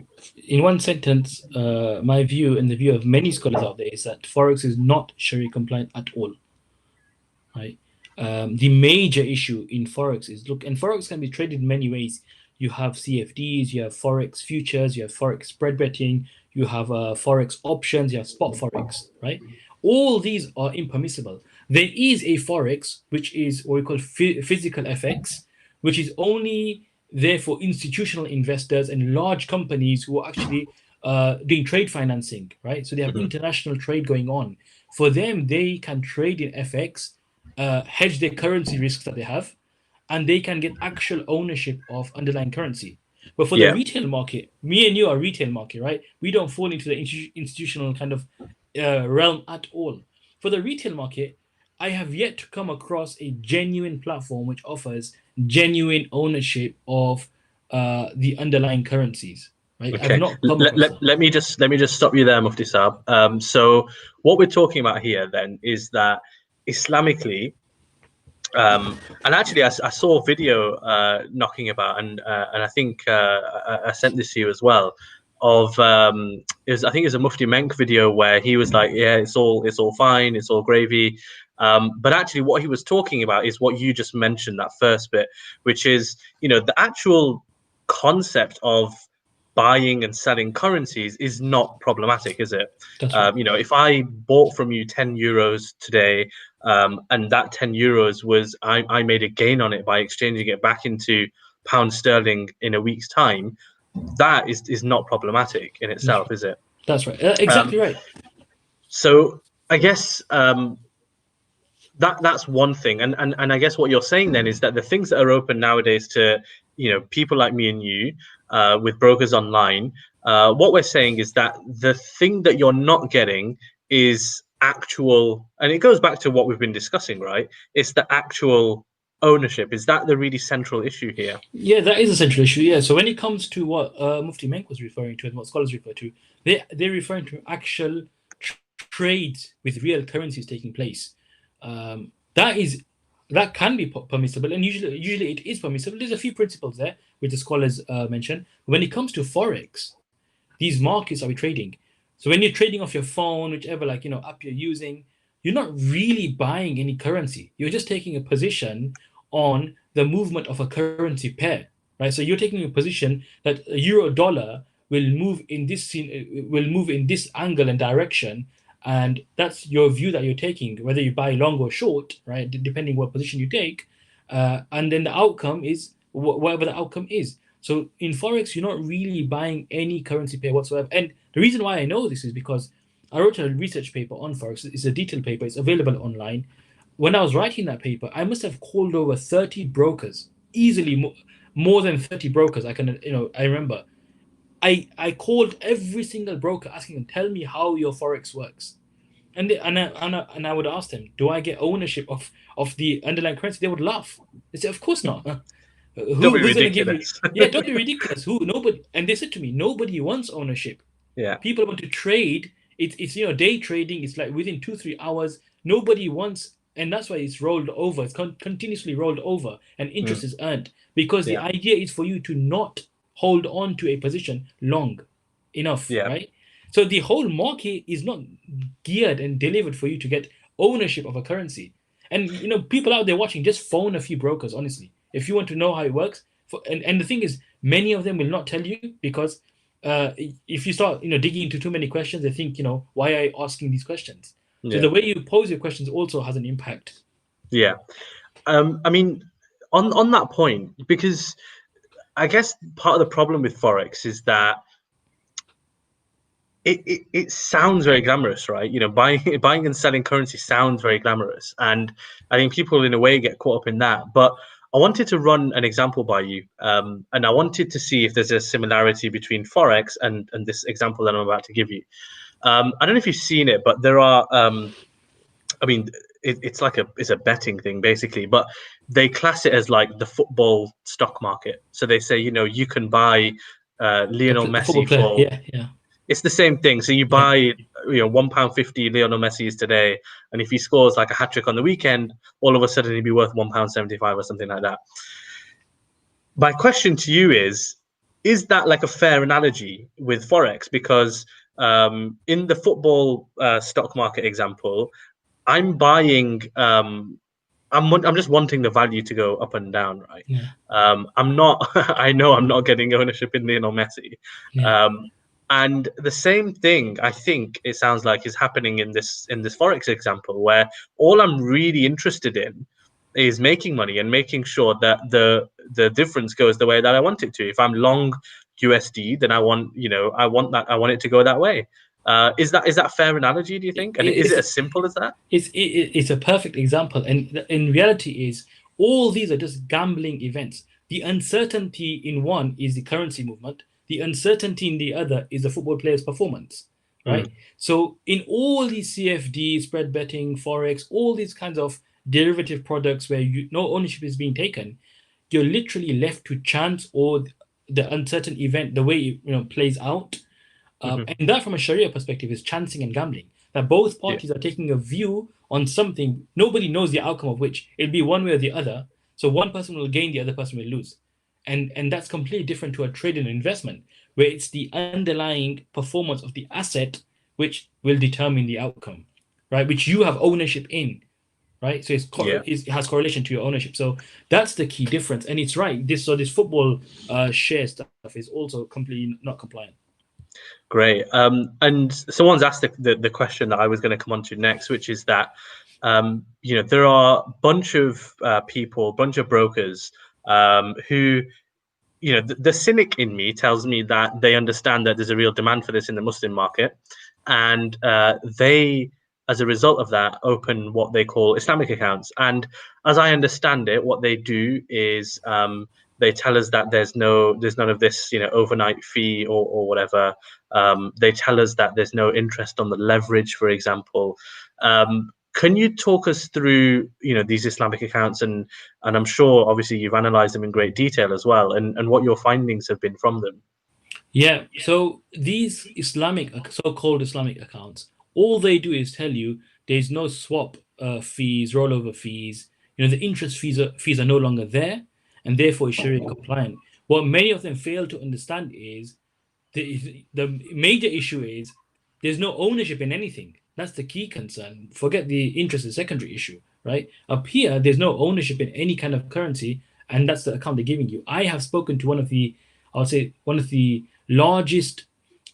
in one sentence, my view and the view of many scholars out there is that forex is not Sharia compliant at all. Right. The major issue in forex is, look, and forex can be traded in many ways. You have CFDs, you have forex futures, you have forex spread betting, you have forex options, you have spot forex, right? All these are impermissible. There is a forex which is what we call physical FX, which is only there for institutional investors and large companies who are actually doing trade financing, right? So they have Mhm. international trade going on. For them, they can trade in FX, hedge their currency risks that they have, and they can get actual ownership of underlying currency. But for the Yeah. retail market, me and you are retail market, right? We don't fall into the institutional kind of realm at all. For the retail market, I have yet to come across a genuine platform which offers genuine ownership of the underlying currencies. Right? I've Okay. not come across that. Let me just stop you there, Mufti Saab. So what we're talking about here then is that Islamically, and actually I saw a video knocking about, and I think I sent this to you as well. Of I think it was a Mufti Menk video where he was like, yeah, it's all fine, it's all gravy. But actually, what he was talking about is what you just mentioned, that first bit, which is the actual concept of buying and selling currencies is not problematic, is it? That's right. If I bought from you 10 euros today, and that 10 euros was I made a gain on it by exchanging it back into pound sterling in a week's time, that is not problematic in That's itself, right. is it? That's right. Um, Exactly right. so I guess that's one thing, and I guess what you're saying then is that the things that are open nowadays to people like me and you, with brokers online, what we're saying is that the thing that you're not getting is actual, and it goes back to what we've been discussing, right? It's the actual ownership. Is that the really central issue here? Yeah, that is a central issue. Yeah. So when it comes to what Mufti Menk was referring to and what scholars refer to, they're referring to actual trades with real currencies taking place. That is that can be permissible, and usually it is permissible. There's a few principles there which the scholars mention. When it comes to forex, these markets are we trading. So when you're trading off your phone, whichever app you're using, you're not really buying any currency. You're just taking a position on the movement of a currency pair, right? So you're taking a position that a euro dollar will move in this angle and direction, and that's your view that you're taking, whether you buy long or short, right? Depending what position you take, and then the outcome is whatever the outcome is. So in forex, you're not really buying any currency pair whatsoever. And the reason why I know this is because I wrote a research paper on forex. It's a detailed paper. It's available online. When I was writing that paper, I must have called over 30 brokers, easily more than 30 brokers. I remember. I called every single broker asking them, tell me how your forex works. And I would ask them, do I get ownership of the underlying currency? They would laugh. They say, of course not. Don't be Who's going to give you? ridiculous. Yeah, don't be ridiculous. Who? Nobody. And they said to me, nobody wants ownership. Yeah. People want to trade. It's day trading. It's like within 2-3 hours. Nobody wants, and that's why it's rolled over. It's continuously rolled over, and interest Mm. is earned because the Yeah. idea is for you to not hold on to a position long enough, Yeah. right? So the whole market is not geared and delivered for you to get ownership of a currency. And people out there watching, just phone a few brokers, honestly. If you want to know how it works. And the thing is, many of them will not tell you because if you start digging into too many questions, they think, why are you asking these questions? So Yeah. the way you pose your questions also has an impact. Yeah. I mean, on that point, because I guess part of the problem with forex is that it sounds very glamorous, right? Buying and selling currency sounds very glamorous, and I think people in a way get caught up in that. But I wanted to run an example by you, and I wanted to see if there's a similarity between forex and this example that I'm about to give you. I don't know if you've seen it, but there are, I mean, it's like it's a betting thing basically, but they class it as like the football stock market. So they say, you know, you can buy Lionel The football Messi player, for, yeah. it's the same thing. So you Yeah. buy, you know, £1.50 Lionel Messi is today, and if he scores like a hat trick on the weekend, all of a sudden he'd be worth £1.75 or something like that. My question to you is that like a fair analogy with Forex? Because in the football stock market example, I'm buying, I'm just wanting the value to go up and down, right? Yeah. I'm not, I know I'm not getting ownership in Lionel Messi. Yeah. And the same thing, I think it sounds like, is happening in this Forex example, where all I'm really interested in is making money and making sure that the difference goes the way that I want it to. If I'm long USD, then I want, you know, I want it to go that way. Is that a fair analogy, do you think? And is it as simple as that? It's a perfect example, and in reality is all these are just gambling events. The uncertainty in one is the currency movement. The uncertainty in the other is the football player's performance, right? Mm, So in all these CFDs, spread betting, forex, all these kinds of derivative products where no ownership is being taken, you're literally left to chance or the uncertain event, the way it plays out. mhm. And that, from a Sharia perspective, is chancing and gambling. That both Yeah, parties are taking a view on something. Nobody knows the outcome of which. It'll be one way or the other. So one person will gain, the other person will lose. And that's completely different to a trade and investment, where it's the underlying performance of the asset which will determine the outcome, right? Which you have ownership in, right? So yeah. it has correlation to your ownership. So that's the key difference. And it's right. This football share stuff is also completely not compliant. Great. And someone's asked the question that I was going to come on to next, which is that you know, there are a bunch of people, bunch of brokers who, you know, the cynic in me tells me that they understand that there's a real demand for this in the Muslim market, and they, as a result of that, open what they call Islamic accounts. And as I understand it, what they do is they tell us that there's none of this, you know, overnight fee or whatever. They tell us that there's no interest on the leverage, for example. Can you talk us through, you know, these Islamic accounts, and I'm sure obviously you've analyzed them in great detail as well, and what your findings have been from them? Yeah, so these so-called Islamic accounts, all they do is tell you there's no swap fees, rollover fees. The interest fees are no longer there, and therefore it's Sharia compliant. What many of them fail to understand is the major issue is there's no ownership in anything. That's the key concern. Forget the interest is secondary issue, right? Up here, there's no ownership in any kind of currency, and that's the account they're giving you. I have spoken to I would say, one of the largest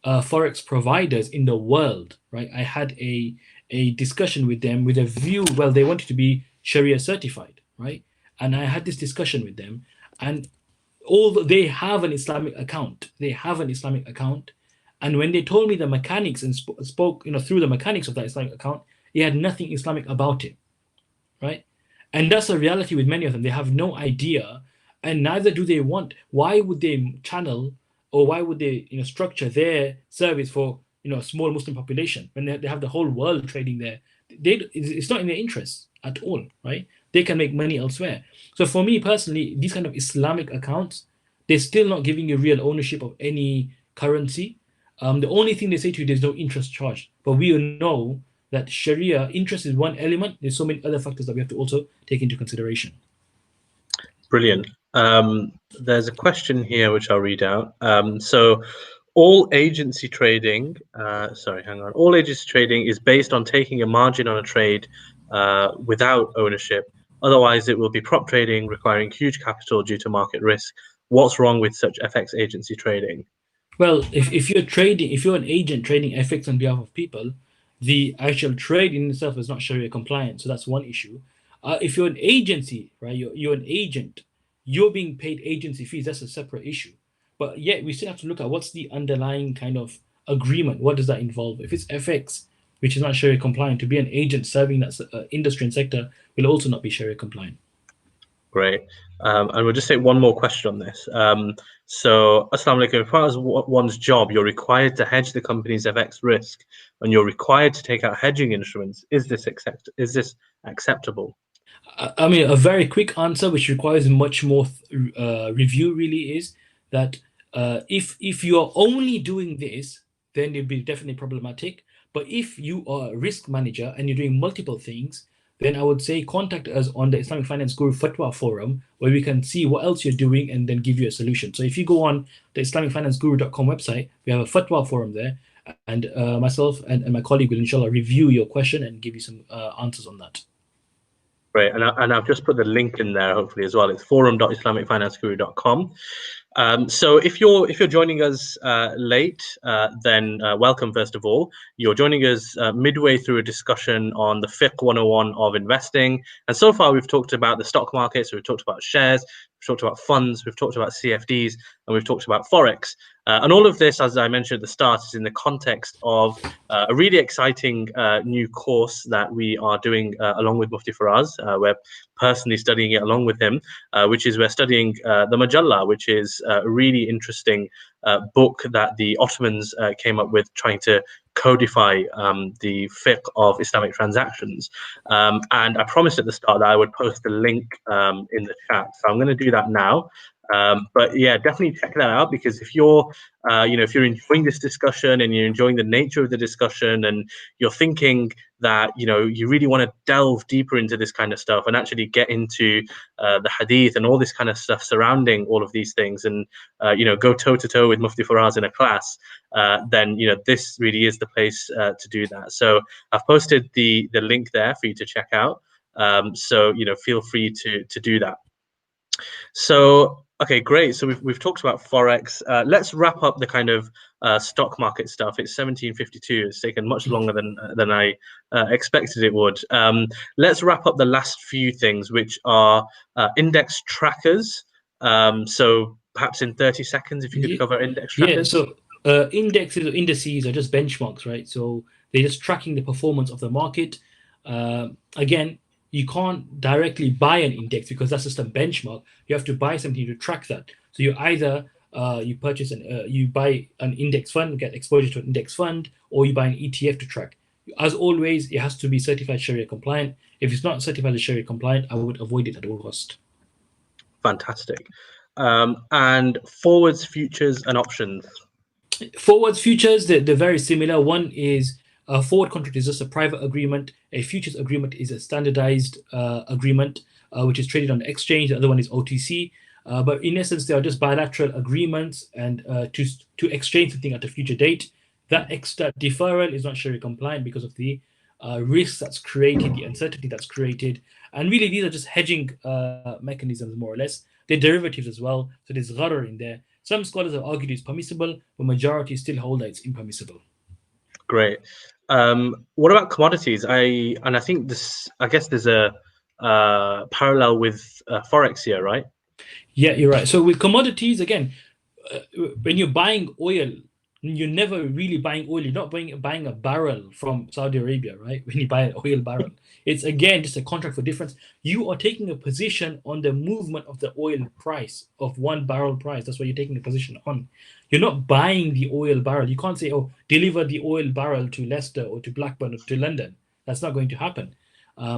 forex providers in the world, right? I had a discussion with them with a view, well, they wanted to be Sharia certified, right? And I had this discussion with them, and although they have an Islamic account, and when they told me the mechanics and spoke, through the mechanics of that Islamic account, it had nothing Islamic about it, right? And that's a reality with many of them. They have no idea, and neither do they want. Why would they channel, or why would they, structure their service for, a small Muslim population when they have the whole world trading there? It's not in their interest at all, right? They can make money elsewhere. So for me personally, these kind of Islamic accounts, they're still not giving you real ownership of any currency. The only thing they say to you, there's no interest charged. But we know that Sharia interest is one element. There's so many other factors that we have to also take into consideration. Brilliant. There's a question here which I'll read out. So all agency trading, all agency trading is based on taking a margin on a trade without ownership. Otherwise, it will be prop trading requiring huge capital due to market risk. What's wrong with such FX agency trading? Well, if you're an agent trading FX on behalf of people, the actual trade in itself is not Sharia compliant. So that's one issue. If you're an agency, right, you're an agent, you're being paid agency fees. That's a separate issue. But yet we still have to look at what's the underlying kind of agreement. What does that involve? If it's FX, which is not Sharia compliant, to be an agent serving that industry and sector will also not be Sharia compliant. Great. And we'll just take one more question on this. So, Assalamu alaikum. As far as one's job, you're required to hedge the company's FX risk, and you're required to take out hedging instruments. Is this acceptable? I mean, a very quick answer, which requires much more review, really is that if you are only doing this, then it'd be definitely problematic. But if you are a risk manager and you're doing multiple things, then I would say contact us on the Islamic Finance Guru Fatwa Forum, where we can see what else you're doing and then give you a solution. So if you go on the IslamicFinanceGuru.com website, we have a Fatwa Forum there, and myself and my colleague will inshallah review your question and give you some answers on that. Great, and I've just put the link in there hopefully as well. It's forum.islamicfinanceguru.com. So if you're joining us late, then welcome first of all. You're joining us midway through a discussion on the Fiqh 101 of investing, and so far we've talked about the stock market, so we've talked about shares, we've talked about funds, we've talked about CFDs, and we've talked about forex. And all of this, as I mentioned at the start, is in the context of a really exciting new course that we are doing along with Mufti Faraz. We're personally studying it along with him, which is we're studying the Majalla, which is a really interesting book that the Ottomans came up with, trying to codify the fiqh of Islamic transactions. And I promised at the start that I would post the link in the chat, so I'm going to do that now. But yeah, definitely check that out, because if you're if you're enjoying this discussion and you're enjoying the nature of the discussion, and you're thinking that you really want to delve deeper into this kind of stuff and actually get into the hadith and all this kind of stuff surrounding all of these things, and go toe to toe with Mufti Faraz in a class, then this really is the place to do that. So I've posted the link there for you to check out. So feel free to do that. So, okay, great. So we've talked about forex. Let's wrap up the kind of stock market stuff. It's 17:52. It's taken much longer than I expected it would. Let's wrap up the last few things, which are index trackers. So perhaps in 30 seconds, if you could cover index trackers. Yeah. So indices are just benchmarks, right? So they're just tracking the performance of the market. Again, you can't directly buy an index because that's just a benchmark. You have to buy something to track that. So you either you buy an index fund, get exposure to an index fund, or you buy an ETF to track. As always, it has to be certified Sharia compliant. If it's not certified Sharia compliant, I would avoid it at all cost. Fantastic. And forwards, futures, and options. Forwards, futures, they're very similar. One is a forward contract is just a private agreement. A futures agreement is a standardized agreement, which is traded on the exchange. The other one is OTC. But in essence, they are just bilateral agreements and to exchange something at a future date. That extra deferral is not Sharia compliant because of the risk that's created, the uncertainty that's created. And really, these are just hedging mechanisms, more or less. They're derivatives as well. So there's gharar in there. Some scholars have argued it's permissible, but majority still hold that it's impermissible. Great. What about commodities? I guess there's a parallel with forex here, right? Yeah, you're right. So with commodities, again, when you're buying oil, you're never really buying oil. You're not buying a barrel from Saudi Arabia, right? When you buy an oil barrel, it's again just a contract for difference. You are taking a position on the movement of the oil price of one barrel price. That's what you're taking a position on. You're not buying the oil barrel. You can't say, "Oh, deliver the oil barrel to Leicester or to Blackburn or to London." That's not going to happen.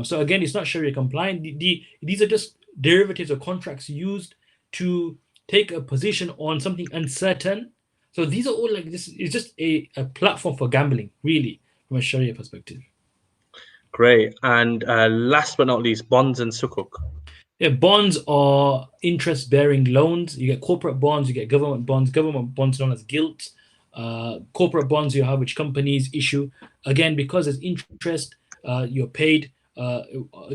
So again, it's not Sharia compliant. These are just derivatives or contracts used to take a position on something uncertain. So these are all like this. It's just a platform for gambling, really, from a Sharia perspective. Great. And last but not least, bonds and sukuk. Yeah, bonds are interest-bearing loans. You get corporate bonds, you get government bonds. Government bonds known as gilt. Corporate bonds you have, which companies issue. Again, because there's interest, you're paid.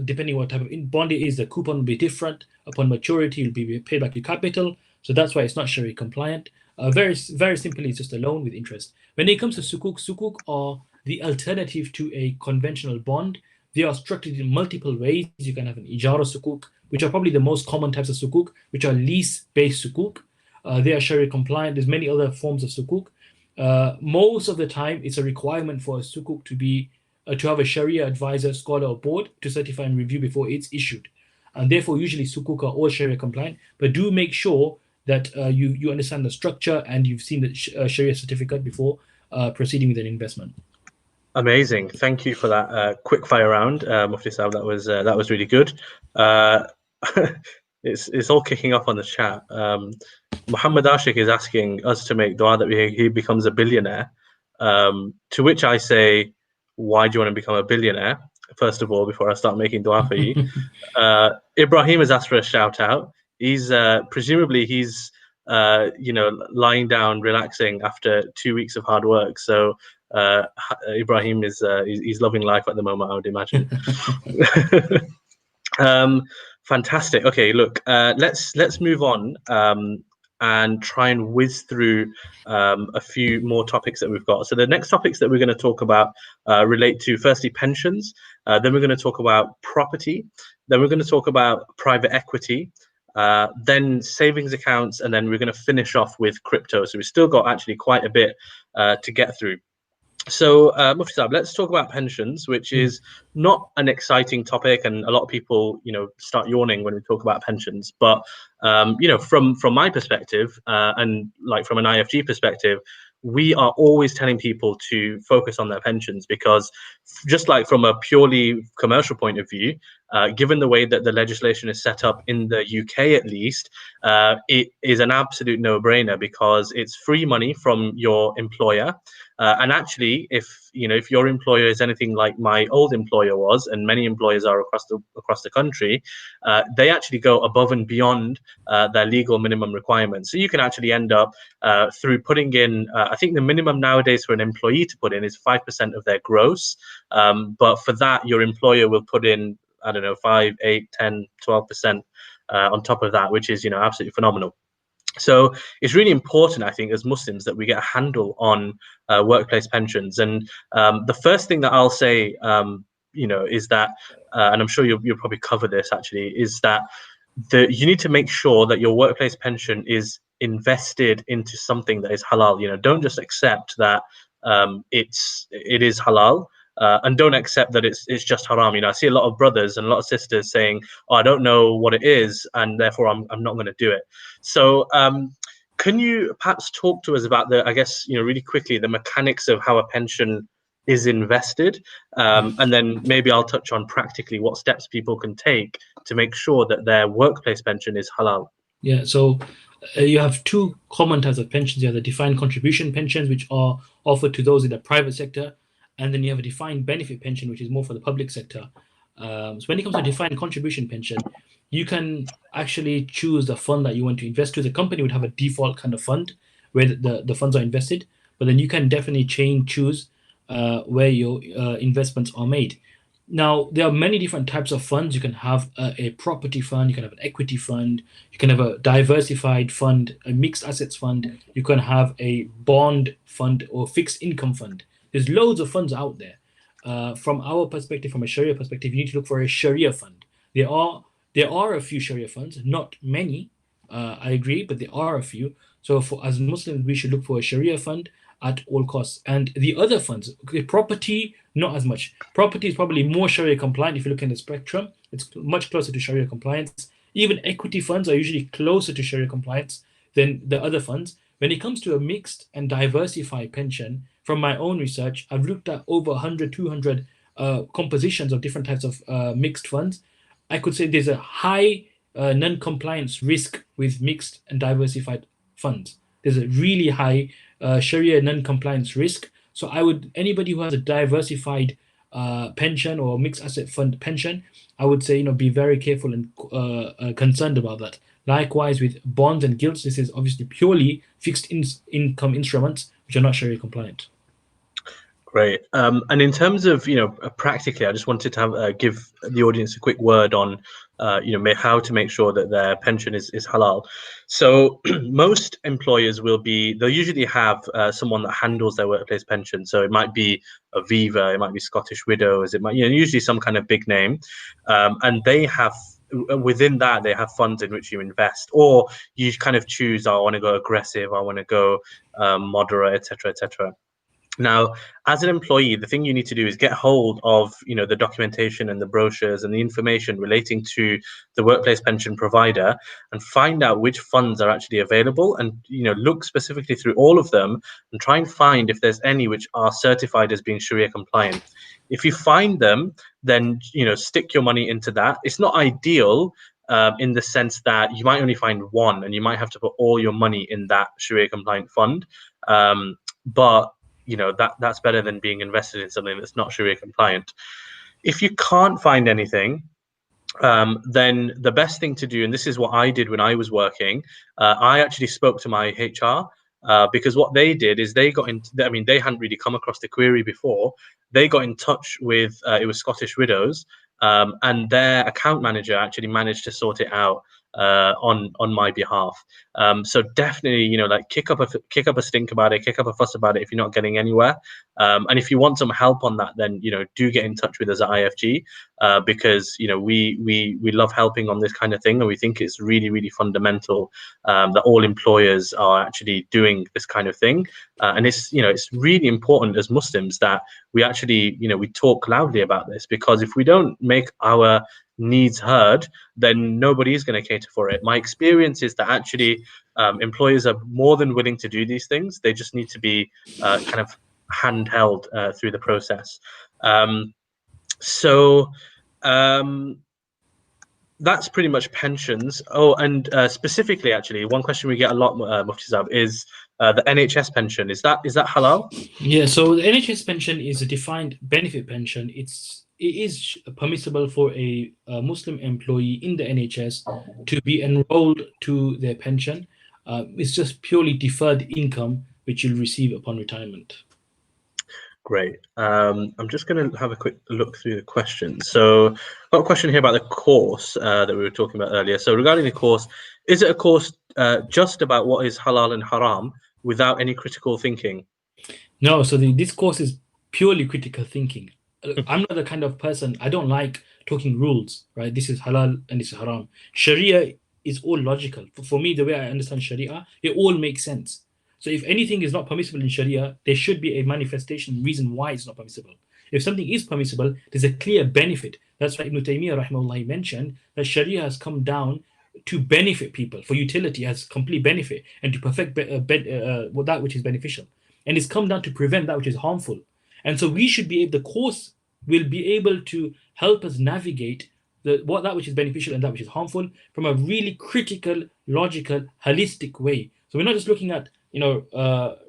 Depending what type of bond it is, the coupon will be different. Upon maturity, you'll be paid back your capital. So that's why it's not Sharia compliant. Very, very simply, it's just a loan with interest. When it comes to sukuk are the alternative to a conventional bond. They are structured in multiple ways. You can have an ijara sukuk, which are probably the most common types of sukuk, which are lease-based sukuk. They are Sharia compliant. There's many other forms of sukuk. Most of the time, it's a requirement for a sukuk to have a Sharia advisor, scholar, or board to certify and review before it's issued. and therefore usually sukuk are all Sharia compliant. But do make sure that you understand the structure and you've seen the Sharia certificate before proceeding with an investment. Amazing. Thank you for that quick fire round, Mufti Saab. That was really good. Uh, it's all kicking off on the chat. Muhammad Ashik is asking us to make dua that he becomes a billionaire. To which I say, why do you want to become a billionaire? First of all, before I start making dua for you. Ibrahim has asked for a shout out. Presumably he's lying down relaxing after 2 weeks of hard work. So Ibrahim is he's loving life at the moment, I would imagine. Fantastic. Okay, look, let's move on and try and whiz through a few more topics that we've got. So the next topics that we're going to talk about relate to, firstly, pensions. Then we're going to talk about property. Then we're going to talk about private equity. Then savings accounts, and then we're going to finish off with crypto. So we've still got actually quite a bit to get through. So, Mufti Saab, let's talk about pensions, which is not an exciting topic, and a lot of people, start yawning when we talk about pensions. But from my perspective, and like from an IFG perspective, we are always telling people to focus on their pensions, because just like from a purely commercial point of view, given the way that the legislation is set up in the UK, at least, it is an absolute no-brainer, because it's free money from your employer. And actually, if your employer is anything like my old employer was, and many employers are across the country, they actually go above and beyond their legal minimum requirements. So you can actually end up through putting in, I think the minimum nowadays for an employee to put in is 5% of their gross. But for that, your employer will put in, I don't know, 5, 8, 10, 12% on top of that, which is absolutely phenomenal. So it's really important, I think, as Muslims, that we get a handle on workplace pensions. And the first thing that I'll say, is that, and I'm sure you'll probably cover this actually, is that you need to make sure that your workplace pension is invested into something that is halal. Don't just accept that it is halal. And don't accept that it's just haram. I see a lot of brothers and a lot of sisters saying, "Oh, I don't know what it is, and therefore I'm not going to do it." So, can you perhaps talk to us about really quickly, the mechanics of how a pension is invested, and then maybe I'll touch on practically what steps people can take to make sure that their workplace pension is halal. Yeah. So you have two common types of pensions. You have the defined contribution pensions, which are offered to those in the private sector, and then you have a defined benefit pension, which is more for the public sector. So when it comes to defined contribution pension, you can actually choose the fund that you want to invest to. The company would have a default kind of fund where the funds are invested, but then you can definitely choose where your investments are made. Now, there are many different types of funds. You can have a property fund, you can have an equity fund, you can have a diversified fund, a mixed assets fund, you can have a bond fund or fixed income fund. There's loads of funds out there. From our perspective, from a Sharia perspective, you need to look for a Sharia fund. There are a few Sharia funds, not many, I agree, but there are a few. So as Muslims, we should look for a Sharia fund at all costs. And the other funds, property, not as much. Property is probably more Sharia compliant if you look in the spectrum. It's much closer to Sharia compliance. Even equity funds are usually closer to Sharia compliance than the other funds. When it comes to a mixed and diversified pension, from my own research, I've looked at over 100, 200 compositions of different types of mixed funds. I could say there's a high non-compliance risk with mixed and diversified funds. There's a really high Sharia non-compliance risk. So anybody who has a diversified pension or mixed asset fund pension, I would say, be very careful and concerned about that. Likewise with bonds and gilts, this is obviously purely fixed income instruments which are not Sharia compliant. Great. And in terms of, practically, I just wanted to give the audience a quick word on, how to make sure that their pension is halal. So most employers they'll usually have someone that handles their workplace pension. So it might be Aviva, it might be Scottish Widows, it might, usually some kind of big name. And they have, within that, they have funds in which you invest, or you kind of choose, I want to go aggressive, I want to go moderate, etc., etc. Now, as an employee, the thing you need to do is get hold of, the documentation and the brochures and the information relating to the workplace pension provider, and find out which funds are actually available, and look specifically through all of them and try and find if there's any which are certified as being Sharia compliant. If you find them, then stick your money into that. It's not ideal. In the sense that you might only find one, and you might have to put all your money in that Sharia compliant fund. But that's better than being invested in something that's not Sharia compliant. If you can't find anything, then the best thing to do, and this is what I did when I was working, I actually spoke to my HR. Because what they did is they got into, they hadn't really come across the query before. They got in touch with, it was Scottish Widows, and their account manager actually managed to sort it out on my behalf. So definitely, kick up a stink about it, kick up a fuss about it if you're not getting anywhere. And if you want some help on that, then do get in touch with us at IFG, because we love helping on this kind of thing, and we think it's really, really fundamental that all employers are actually doing this kind of thing. And it's really important as Muslims that we actually we talk loudly about this, because if we don't make our needs heard, then nobody is going to cater for it. My experience is that actually employers are more than willing to do these things. They just need to be kind of handheld through the process. So that's pretty much pensions. Oh, and specifically, actually, one question we get a lot, Mufti Saab, is the NHS pension. Is that halal? Yeah, so the NHS pension is a defined benefit pension. It is permissible for a Muslim employee in the NHS to be enrolled to their pension. It's just purely deferred income which you'll receive upon retirement. Great. I'm just going to have a quick look through the questions. So I've got a question here about the course that we were talking about earlier. So regarding the course, is it a course just about what is halal and haram without any critical thinking? No, so this course is purely critical thinking. I'm not the kind of person, I don't like talking rules, right? This is halal and this is haram. Sharia is all logical. For me, the way I understand Sharia, it all makes sense. So if anything is not permissible in Sharia, there should be a manifestation reason why it's not permissible. If something is permissible, there's a clear benefit. That's why Ibn Taymiyyah rahimahullah mentioned that Sharia has come down to benefit people, for utility, has complete benefit, and to perfect that which is beneficial. And it's come down to prevent that which is harmful. And so we should be able, the course will be able to help us navigate that which is beneficial and that which is harmful from a really critical, logical, holistic way. So we're not just looking at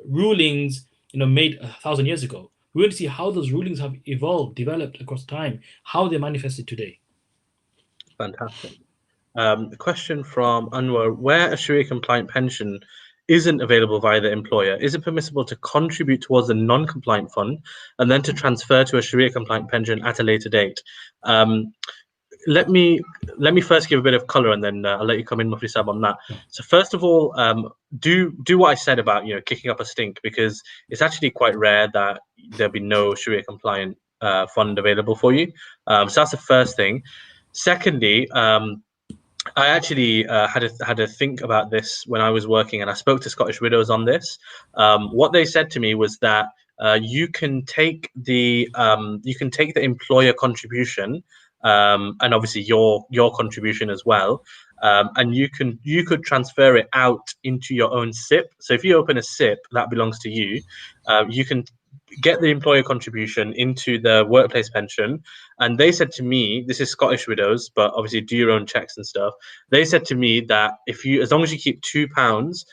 rulings made 1,000 years ago. We want to see how those rulings have evolved, developed across time, how they're manifested today. Fantastic. A question from Anwar: where a Sharia compliant pension isn't available via the employer, is it permissible to contribute towards a non-compliant fund and then to transfer to a Sharia compliant pension at a later date? Let me first give a bit of color, and then I'll let you come in, Mufti Saab, on that. So first of all, do what I said about kicking up a stink, because it's actually quite rare that there'll be no Sharia compliant fund available for you. So that's the first thing. Secondly, I actually had a think about this when I was working, and I spoke to Scottish Widows on this. What they said to me was that you can take the employer contribution, and obviously your contribution as well, and you could transfer it out into your own SIP. So if you open a SIP that belongs to you, you can get the employer contribution into the workplace pension. And they said to me, this is Scottish Widows, but obviously do your own checks and stuff. They said to me that as long as you keep £2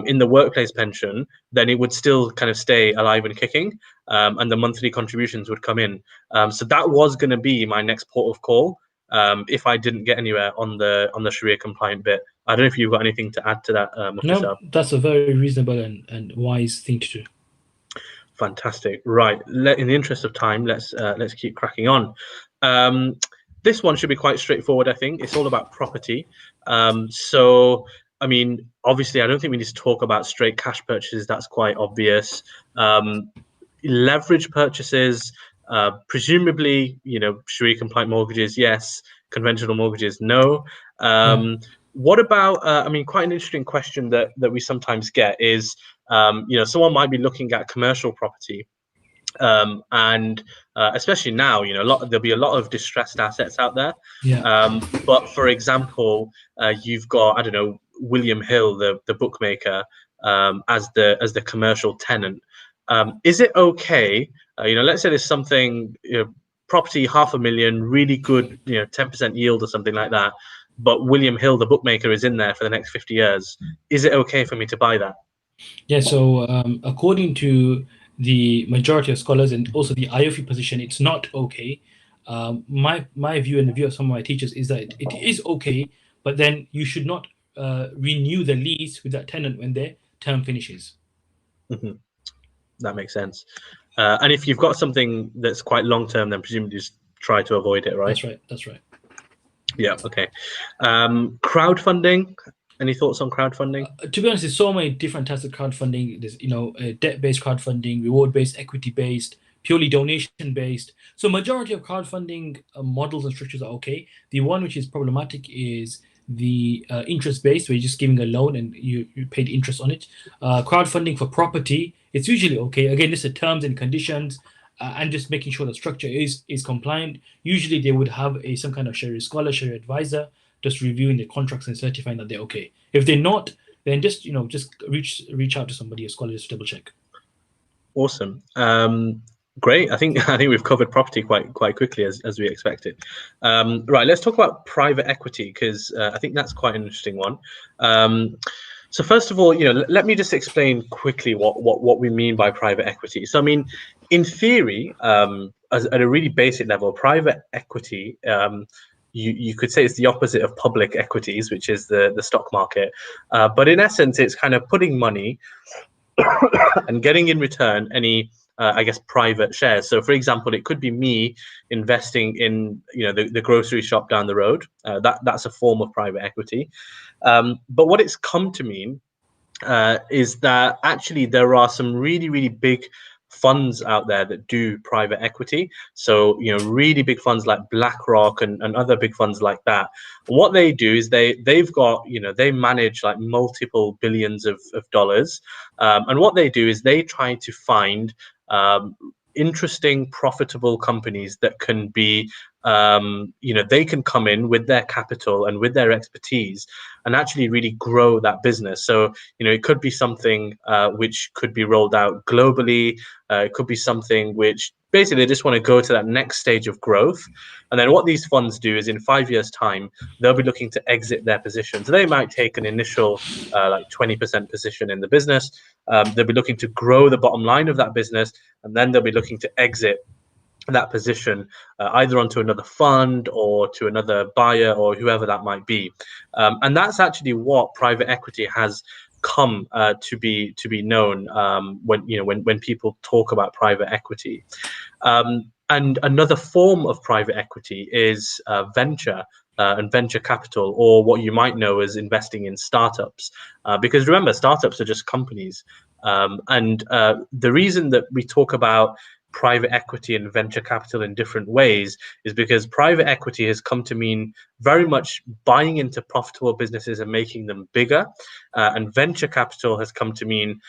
in the workplace pension, then it would still kind of stay alive and kicking, and the monthly contributions would come in. So that was going to be my next port of call if I didn't get anywhere on the Sharia compliant bit. I don't know if you've got anything to add to that, Mufti Saab. That's a very reasonable and wise thing to do. Fantastic. Right. In the interest of time, let's keep cracking on. This one should be quite straightforward, I think. It's all about property. So, I mean, obviously, I don't think we need to talk about straight cash purchases. That's quite obvious. Leverage purchases, presumably, Sharia compliant mortgages, yes. Conventional mortgages, no. What about? I mean, quite an interesting question that we sometimes get is, Someone might be looking at commercial property, and especially now, there'll be a lot of distressed assets out there. Yeah. But for example, you've got, I don't know, William Hill, the bookmaker, as the commercial tenant. Is it okay? Let's say there's something, property 500,000, really good, 10% yield or something like that. But William Hill, the bookmaker, is in there for the next 50 years. Is it okay for me to buy that? Yeah, so according to the majority of scholars and also the IOFI position, it's not okay. My view and the view of some of my teachers is that it is okay, but then you should not renew the lease with that tenant when their term finishes. Mhm. That makes sense. And if you've got something that's quite long term, then presumably just try to avoid it, right? That's right. That's right. Yeah. Okay. Crowdfunding. Any thoughts on crowdfunding? To be honest, there's so many different types of crowdfunding. There's debt-based crowdfunding, reward-based, equity-based, purely donation-based. So majority of crowdfunding models and structures are okay. The one which is problematic is the interest-based, where you're just giving a loan and you paid interest on it. Crowdfunding for property, it's usually okay. Again, this is terms and conditions. And just making sure the structure is compliant. Usually, they would have some kind of Sharia scholar, Sharia advisor, just reviewing the contracts and certifying that they're okay. If they're not, then just reach out to somebody, a scholar, just to double check. Awesome. Great. I think we've covered property quite quickly as we expected. Right. Let's talk about private equity, because I think that's quite an interesting one. So first of all, let me just explain quickly what we mean by private equity. So I mean, in theory, at a really basic level, private equity, you could say it's the opposite of public equities, which is the stock market. But in essence, it's kind of putting money and getting in return any, I guess, private shares. So, for example, it could be me investing in, the grocery shop down the road. That's a form of private equity. But what it's come to mean is that actually there are some really, really big funds out there that do private equity. So, really big funds like BlackRock and other big funds like that. What they do is they've got, they manage like multiple billions of dollars. And what they do is they try to find interesting, profitable companies that can be, they can come in with their capital and with their expertise and actually really grow that business. So, it could be something which could be rolled out globally. It could be something which basically they just want to go to that next stage of growth. And then what these funds do is in 5 years' time, they'll be looking to exit their position. So they might take an initial like 20% position in the business. They'll be looking to grow the bottom line of that business, and then they'll be looking to exit that position either onto another fund or to another buyer or whoever that might be. And that's actually what private equity has come to be known when people talk about private equity. And another form of private equity is venture and venture capital, or what you might know as investing in startups. Because remember, startups are just companies. And the reason that we talk about private equity and venture capital in different ways is because private equity has come to mean very much buying into profitable businesses and making them bigger, and venture capital has come to mean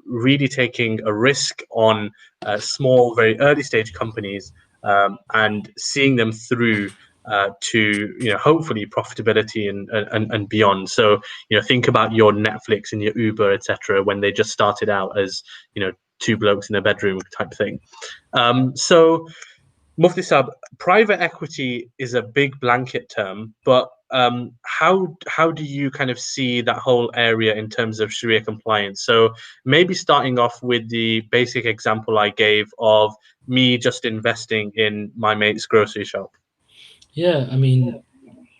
really taking a risk on small, very early stage companies, and seeing them through to hopefully profitability and beyond. So think about your Netflix and your Uber, etc., when they just started out as two blokes in a bedroom type thing. So Mufti Saab, private equity is a big blanket term, but how do you kind of see that whole area in terms of Sharia compliance? So maybe starting off with the basic example I gave of me just investing in my mate's grocery shop. Yeah, I mean,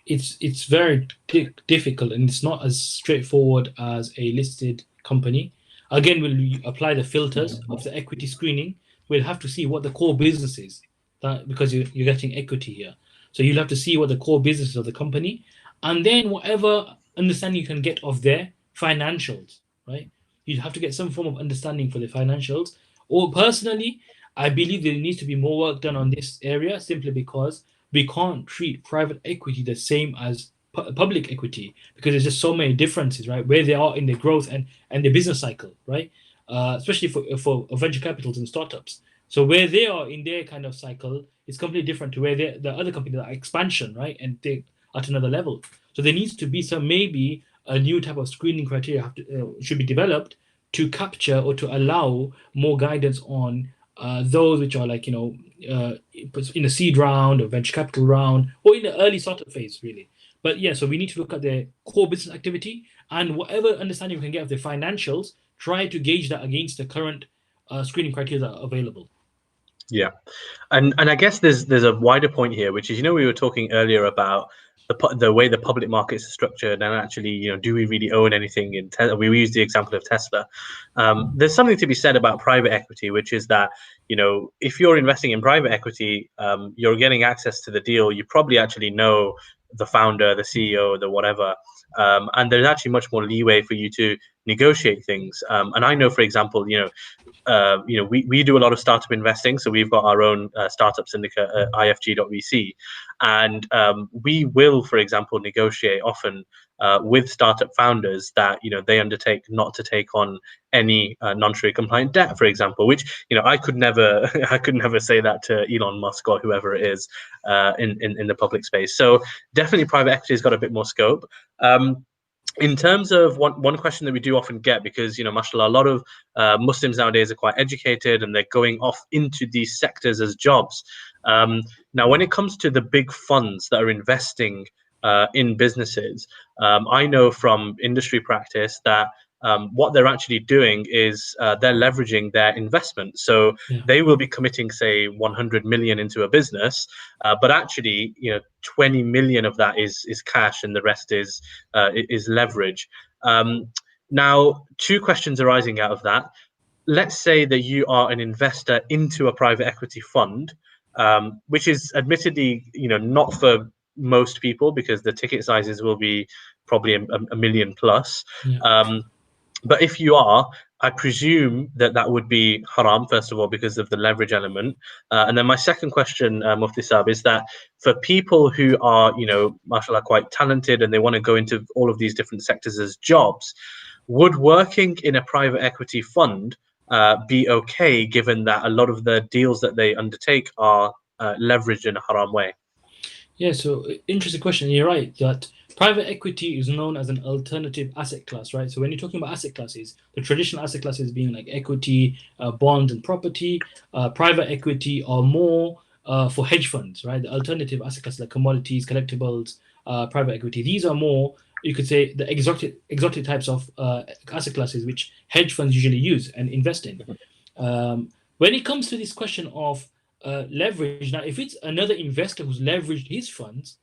it's very difficult, and it's not as straightforward as a listed company. Again, when we apply the filters of the equity screening, we'll have to see what the core business is. That because you're getting equity here, so you'll have to see what the core business is of the company, and then whatever understanding you can get of their financials, right? You have to get some form of understanding for the financials. Or personally, I believe there needs to be more work done on this area simply because we can't treat private equity the same as public equity, because there's just so many differences, right? Where they are in their growth and their business cycle, right? Especially for venture capitals and startups. So where they are in their kind of cycle is completely different to where the other companies are expansion, right? And they at another level. So there needs to be some, maybe a new type of screening criteria should be developed to capture or to allow more guidance on those which are like, in a seed round or venture capital round or in the early startup phase, really. But yeah, so we need to look at their core business activity, and whatever understanding we can get of their financials, try to gauge that against the current screening criteria that are available. Yeah, and I guess there's a wider point here, which is, we were talking earlier about the way the public markets are structured, and actually, do we really own anything in Tesla? We use the example of Tesla. There's something to be said about private equity, which is that, if you're investing in private equity, you're getting access to the deal. You probably actually know the founder, the CEO, the whatever, and there's actually much more leeway for you to negotiate things. And I know, for example, we do a lot of startup investing, so we've got our own startup syndicate at ifg.vc, and we will, for example, negotiate often with startup founders that they undertake not to take on any non-Sharia compliant debt, for example, which I could never say that to Elon Musk or whoever it is in the public space. So definitely private equity has got a bit more scope. In terms of one question that we do often get, because mashallah, a lot of Muslims nowadays are quite educated and they're going off into these sectors as jobs. Now, when it comes to the big funds that are investing in businesses, I know from industry practice that what they're actually doing is they're leveraging their investment. So they will be committing, say, 100 million into a business, but actually, 20 million of that is cash, and the rest is leverage. Now, two questions arising out of that. Let's say that you are an investor into a private equity fund, which is admittedly, not for most people, because the ticket sizes will be probably a million plus. But if you are, I presume that would be haram, first of all, because of the leverage element. And then my second question, Mufti Saab, is that for people who are, mashallah, quite talented and they want to go into all of these different sectors as jobs, would working in a private equity fund be okay, given that a lot of the deals that they undertake are leveraged in a haram way? Yeah, so interesting question. You're right that private equity is known as an alternative asset class, right? So when you're talking about asset classes, the traditional asset classes being like equity, bonds, and property, private equity are more for hedge funds, right? The alternative asset classes like commodities, collectibles, private equity, these are more, you could say, the exotic types of asset classes which hedge funds usually use and invest in. When it comes to this question of leverage, now if it's another investor who's leveraged his funds,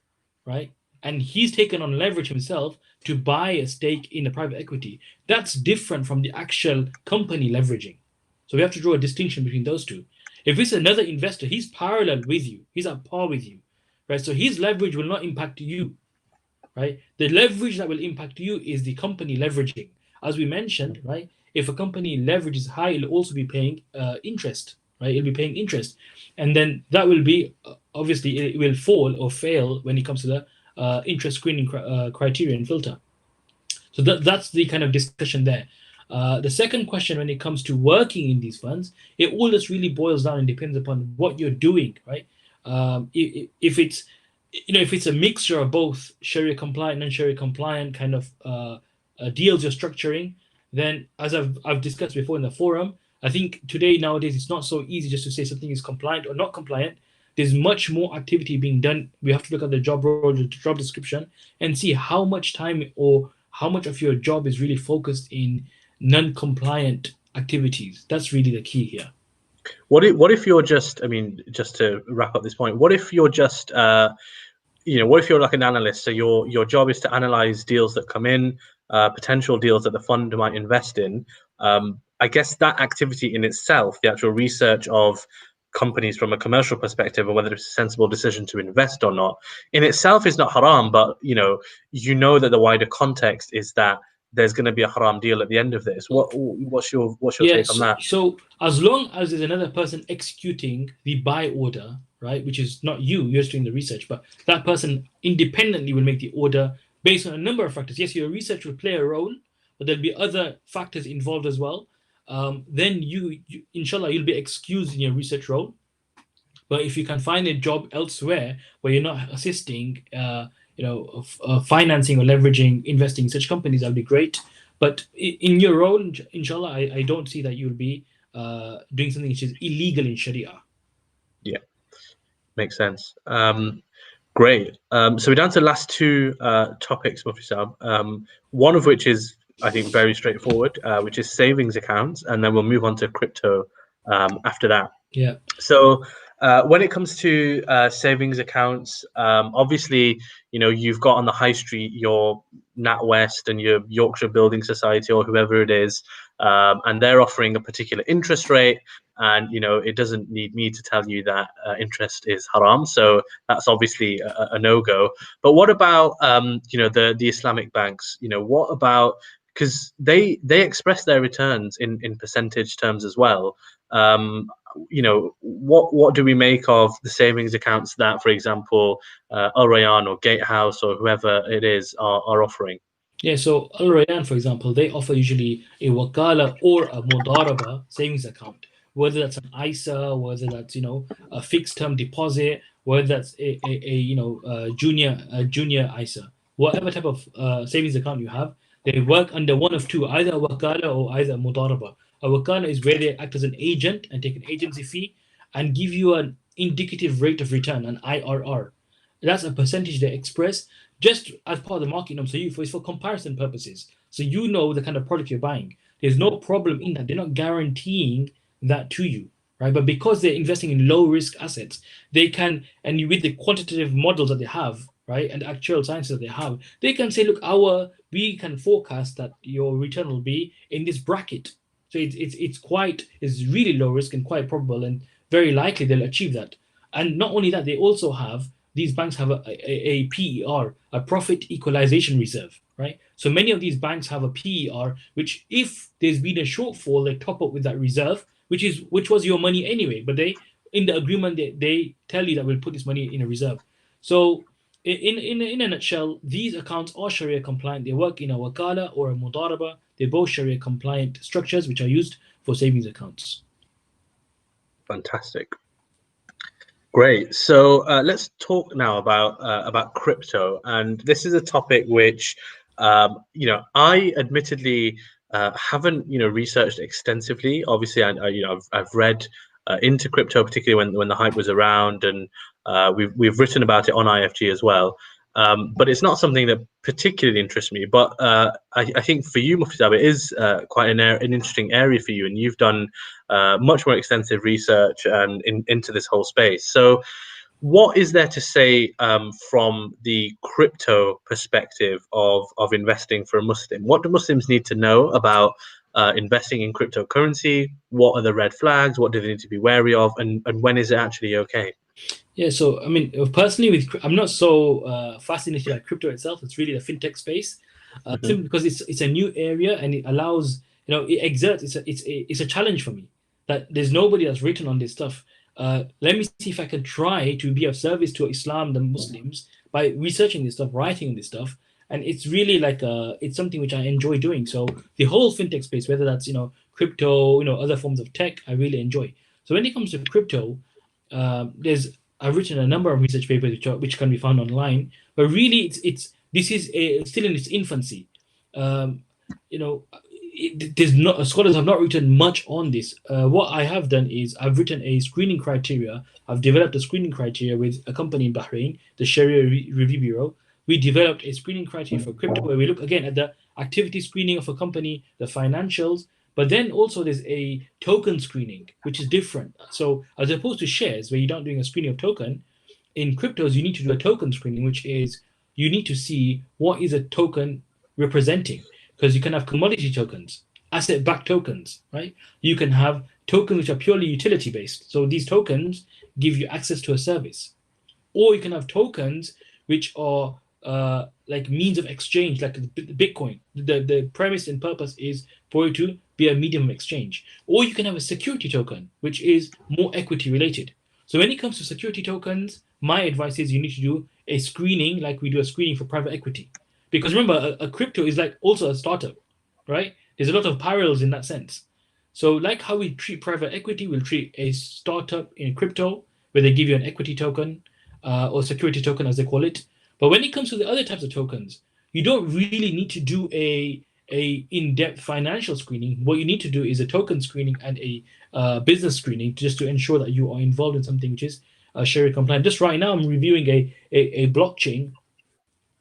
right, and he's taken on leverage himself to buy a stake in a private equity, that's different from the actual company leveraging. So we have to draw a distinction between those two. If it's another investor, he's parallel with you, he's at par with you, right? So his leverage will not impact you, right? The leverage that will impact you is the company leveraging. As we mentioned, right, if a company leverage is high, it'll also be paying interest, right? It'll be paying interest. And then that will be, obviously, it will fall or fail when it comes to the interest screening criteria and filter. So that's the kind of discussion there. The second question, when it comes to working in these funds, it all just really boils down and depends upon what you're doing, right? If it's a mixture of both Sharia compliant, non-Sharia compliant kind of deals you're structuring, then as I've discussed before in the forum, I think today, nowadays, it's not so easy just to say something is compliant or not compliant. There's much more activity being done. We have to look at the job role, the job description, and see how much time or how much of your job is really focused in non-compliant activities. That's really the key here. What if you're just, I mean, just to wrap up this point, what if you're just, what if you're like an analyst? So your job is to analyze deals that come in, potential deals that the fund might invest in. I guess that activity in itself, the actual research of companies from a commercial perspective, and whether it's a sensible decision to invest or not, in itself is not haram. But you know that the wider context is that there's going to be a haram deal at the end of this. What's your take on that? So as long as there's another person executing the buy order, right, which is not you're just doing the research, but that person independently will make the order based on a number of factors. Yes, your research will play a role, but there'll be other factors involved as well. Then you inshallah, you'll be excused in your research role. But if you can find a job elsewhere where you're not assisting, financing or leveraging, investing in such companies, that would be great. But in your role, inshallah, I don't see that you'll be doing something which is illegal in Sharia. Yeah, makes sense. Great. So we're down to the last two topics, Mufti Saab. One of which is, I think, very straightforward, which is savings accounts, and then we'll move on to crypto after that. Yeah. So when it comes to savings accounts, obviously, you've got on the high street your NatWest and your Yorkshire Building Society or whoever it is, and they're offering a particular interest rate. And it doesn't need me to tell you that interest is haram. So that's obviously a no-go. But what about the Islamic banks? What about, because they express their returns in percentage terms as well. What do we make of the savings accounts that, for example, Al Rayyan or Gatehouse or whoever it is are offering? Yeah, so Al Rayyan, for example, they offer usually a wakala or a mudaraba savings account, whether that's an ISA, whether that's a fixed term deposit, whether that's a junior ISA, whatever type of savings account you have, they work under one of two, either a wakala or either a mudaraba. A wakala is where they act as an agent and take an agency fee and give you an indicative rate of return, an IRR. That's a percentage they express just as part of the market norm. So it's for comparison purposes. So you know the kind of product you're buying. There's no problem in that. They're not guaranteeing that to you, right? But because they're investing in low risk assets, they can, and with the quantitative models that they have, right, and actual sciences that they have, they can say, look, we can forecast that your return will be in this bracket. So it's really low risk and quite probable and very likely they'll achieve that. And not only that, these banks have a PER, a profit equalization reserve, right? So many of these banks have a PER, which if there's been a shortfall, they top up with that reserve, which was your money anyway. But in the agreement, they tell you that we'll put this money in a reserve. So in a nutshell, these accounts are Sharia compliant. They work in a wakala or a mudaraba. They're both Sharia compliant structures which are used for savings accounts. Fantastic. Great. So let's talk now about crypto, and this is a topic which I admittedly haven't researched extensively. Obviously, I've read into crypto, particularly when the hype was around, and we've written about it on IFG as well. But it's not something that particularly interests me. But I think for you, Mufti Saab, it is quite an interesting area for you, and you've done much more extensive research into this whole space. So, what is there to say from the crypto perspective of investing for a Muslim? What do Muslims need to know about investing in cryptocurrency? What are the red flags? What do they need to be wary of? And when is it actually okay? Yeah, so I mean, personally, I'm not so fascinated by crypto itself. It's really the fintech space, simply because it's a new area and it allows, it exerts. It's a challenge for me that there's nobody that's written on this stuff. Let me see if I can try to be of service to Islam, the Muslims, by researching this stuff, writing this stuff, and it's really like it's something which I enjoy doing. So the whole fintech space, whether that's crypto, other forms of tech, I really enjoy. So when it comes to crypto, I've written a number of research papers which can be found online, but really this is still in its infancy. Scholars have not written much on this. What I have done is I've written a screening criteria. I've developed a screening criteria with a company in Bahrain, the Sharia Review Bureau. We developed a screening criteria for crypto where we look again at the activity screening of a company, the financials, but then also there's a token screening, which is different. So as opposed to shares, where you're not doing a screening of token, in cryptos, you need to do a token screening, which is you need to see what is a token representing. Because you can have commodity tokens, asset-backed tokens, right? You can have tokens which are purely utility-based. So these tokens give you access to a service. Or you can have tokens which are like means of exchange, like Bitcoin. The premise and purpose is for it to be a medium of exchange. Or you can have a security token, which is more equity related. So when it comes to security tokens, my advice is you need to do a screening like we do a screening for private equity. Because remember, a crypto is like also a startup, right? There's a lot of parallels in that sense. So like how we treat private equity, we'll treat a startup in crypto where they give you an equity token or security token as they call it. But when it comes to the other types of tokens, you don't really need to do a in-depth financial screening. What you need to do is a token screening and a business screening just to ensure that you are involved in something which is Sharia compliant. Just right now, I'm reviewing a blockchain.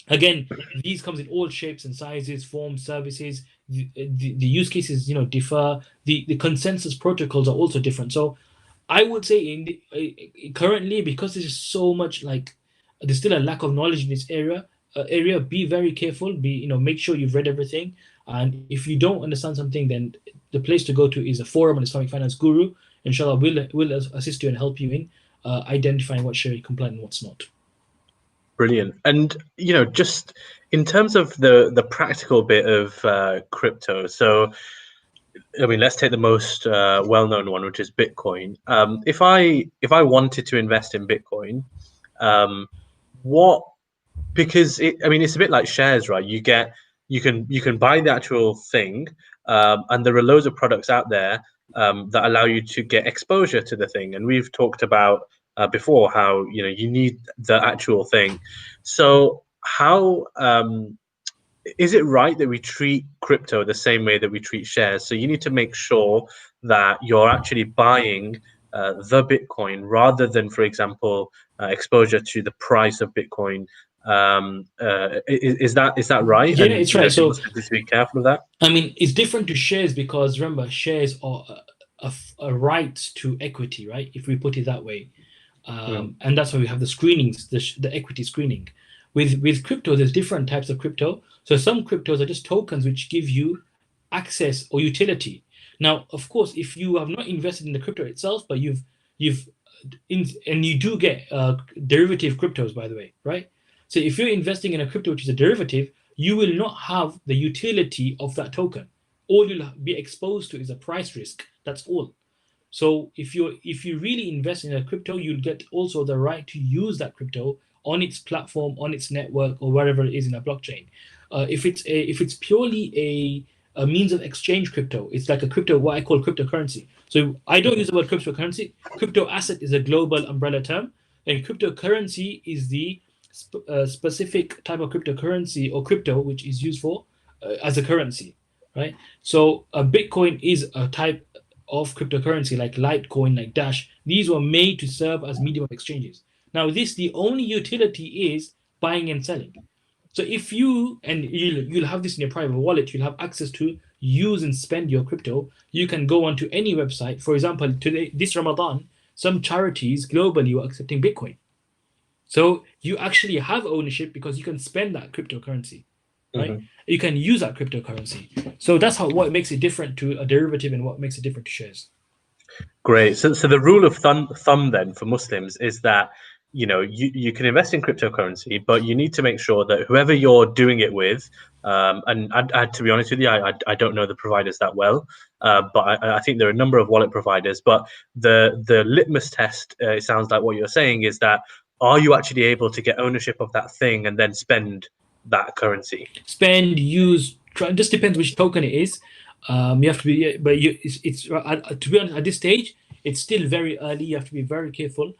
Again, these comes in all shapes and sizes, forms, services. The use cases, differ. The consensus protocols are also different. So I would say currently, because there's so much like there's still a lack of knowledge in this area. Be very careful. Make sure you've read everything. And if you don't understand something, then the place to go to is a forum on Islamic Finance Guru. Inshallah, will assist you and help you in identifying what's Sharia compliant and what's not. Brilliant. And just in terms of the practical bit of crypto, so I mean, let's take the most well-known one, which is Bitcoin. If I wanted to invest in Bitcoin, what because it's a bit like shares, right? You can buy the actual thing, and there are loads of products out there that allow you to get exposure to the thing. And we've talked about before how you need the actual thing. So how is it right that we treat crypto the same way that we treat shares? So you need to make sure that you're actually buying the Bitcoin rather than, for example, exposure to the price of Bitcoin. Is that right? Yeah, And it's right. So Muslims need to be careful of that. I mean, it's different to shares because remember, shares are a right to equity, right? If we put it that way, and that's why we have the screenings, the equity screening. With crypto, there's different types of crypto. So some cryptos are just tokens which give you access or utility. Now, of course, if you have not invested in the crypto itself, but and you do get derivative cryptos, by the way, right? So if you're investing in a crypto which is a derivative, you will not have the utility of that token. All you'll be exposed to is a price risk. That's all. So if you really invest in a crypto, you'll get also the right to use that crypto on its platform, on its network, or wherever it is in a blockchain. If it's purely a means of exchange crypto, it's like a crypto, what I call cryptocurrency. So I don't use the word cryptocurrency. Crypto asset is a global umbrella term, and cryptocurrency is the specific type of cryptocurrency or crypto which is used for as a currency, right? So a Bitcoin is a type of cryptocurrency like Litecoin, like Dash. These were made to serve as medium of exchanges. Now, the only utility is buying and selling. So if you'll have this in your private wallet, you'll have access to use and spend your crypto. You can go onto any website. For example, today, this Ramadan, some charities globally were accepting Bitcoin. So you actually have ownership because you can spend that cryptocurrency, right? Mm-hmm. You can use that cryptocurrency. So that's what makes it different to a derivative and what makes it different to shares. Great. So the rule of thumb then for Muslims is that you can invest in cryptocurrency, but you need to make sure that whoever you're doing it with, and to be honest with you, I don't know the providers that well, but I think there are a number of wallet providers. But the litmus test, it sounds like what you're saying is that are you actually able to get ownership of that thing and then spend that currency? Spend, use, try, just depends which token it is. You have to be, but it's to be honest, at this stage, it's still very early. You have to be very careful.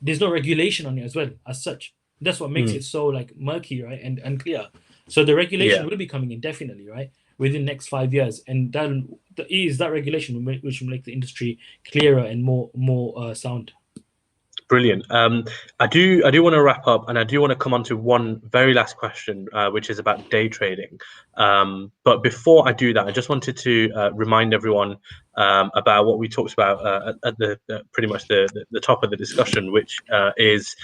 There's no regulation on it as well as such. That's what makes it so like murky, right, and unclear. So the regulation will be coming in definitely, right, within the next 5 years, and that regulation which will make the industry clearer and more sound. Brilliant. I do want to wrap up, and I do want to come on to one very last question, which is about day trading. But before I do that, I just wanted to remind everyone about what we talked about at the pretty much the top of the discussion, which is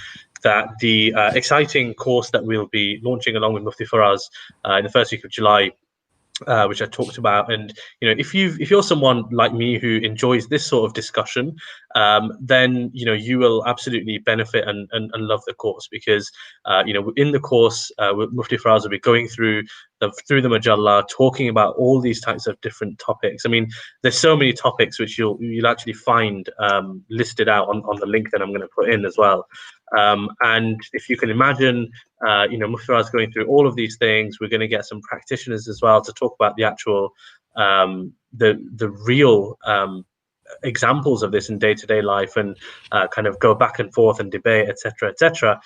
that the exciting course that we'll be launching along with Mufti Faraz in the first week of July which I talked about. And if you're someone like me who enjoys this sort of discussion, then you will absolutely benefit and love the course, because in the course, Mufti Faraz will be going through the Majalla, talking about all these types of different topics. I mean, there's so many topics which you'll actually find listed out on the link that I'm going to put in as well. And if you can imagine, Mufti Faraz going through all of these things, we're going to get some practitioners as well to talk about the actual, the real examples of this in day-to-day life, and kind of go back and forth and debate, etc., etc.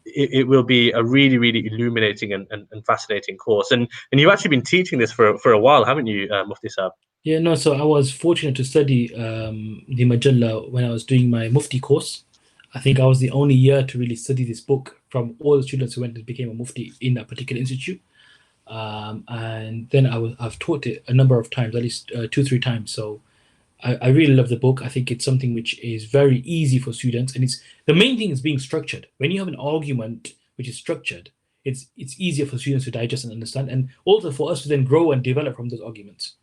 It will be a really, really illuminating and fascinating course. And you've actually been teaching this for a while, haven't you, Mufti Saab? Yeah, no, so I was fortunate to study the Majalla when I was doing my Mufti course. I think I was the only year to really study this book from all the students who went and became a Mufti in that particular institute. And then I've taught it a number of times, at least 2-3 times. So I really love the book. I think it's something which is very easy for students, and it's the main thing is being structured. When you have an argument which is structured, it's easier for students to digest and understand, and also for us to then grow and develop from those arguments.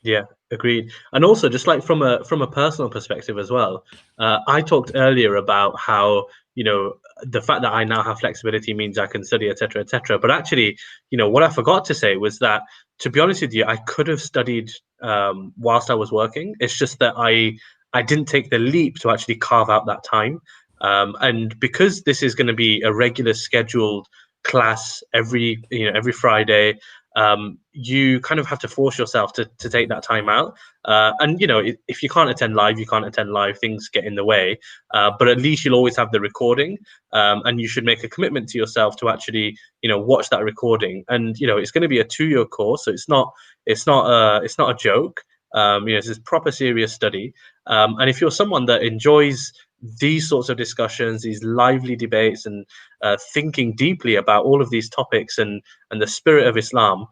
Yeah, agreed. And also, just like from a personal perspective as well, I talked earlier about how the fact that I now have flexibility means I can study, etc., etc. But actually, what I forgot to say was that, to be honest with you, I could have studied whilst I was working. It's just that I didn't take the leap to actually carve out that time. And because this is going to be a regular scheduled class every Friday, you kind of have to force yourself to take that time out. And if you can't attend live, you can't attend live. Things get in the way. But at least you'll always have the recording, and you should make a commitment to yourself to actually watch that recording. And it's going to be a 2-year course, so it's not a joke. It's this proper serious study. And if you're someone that enjoys these sorts of discussions, these lively debates, and thinking deeply about all of these topics and the spirit of Islam,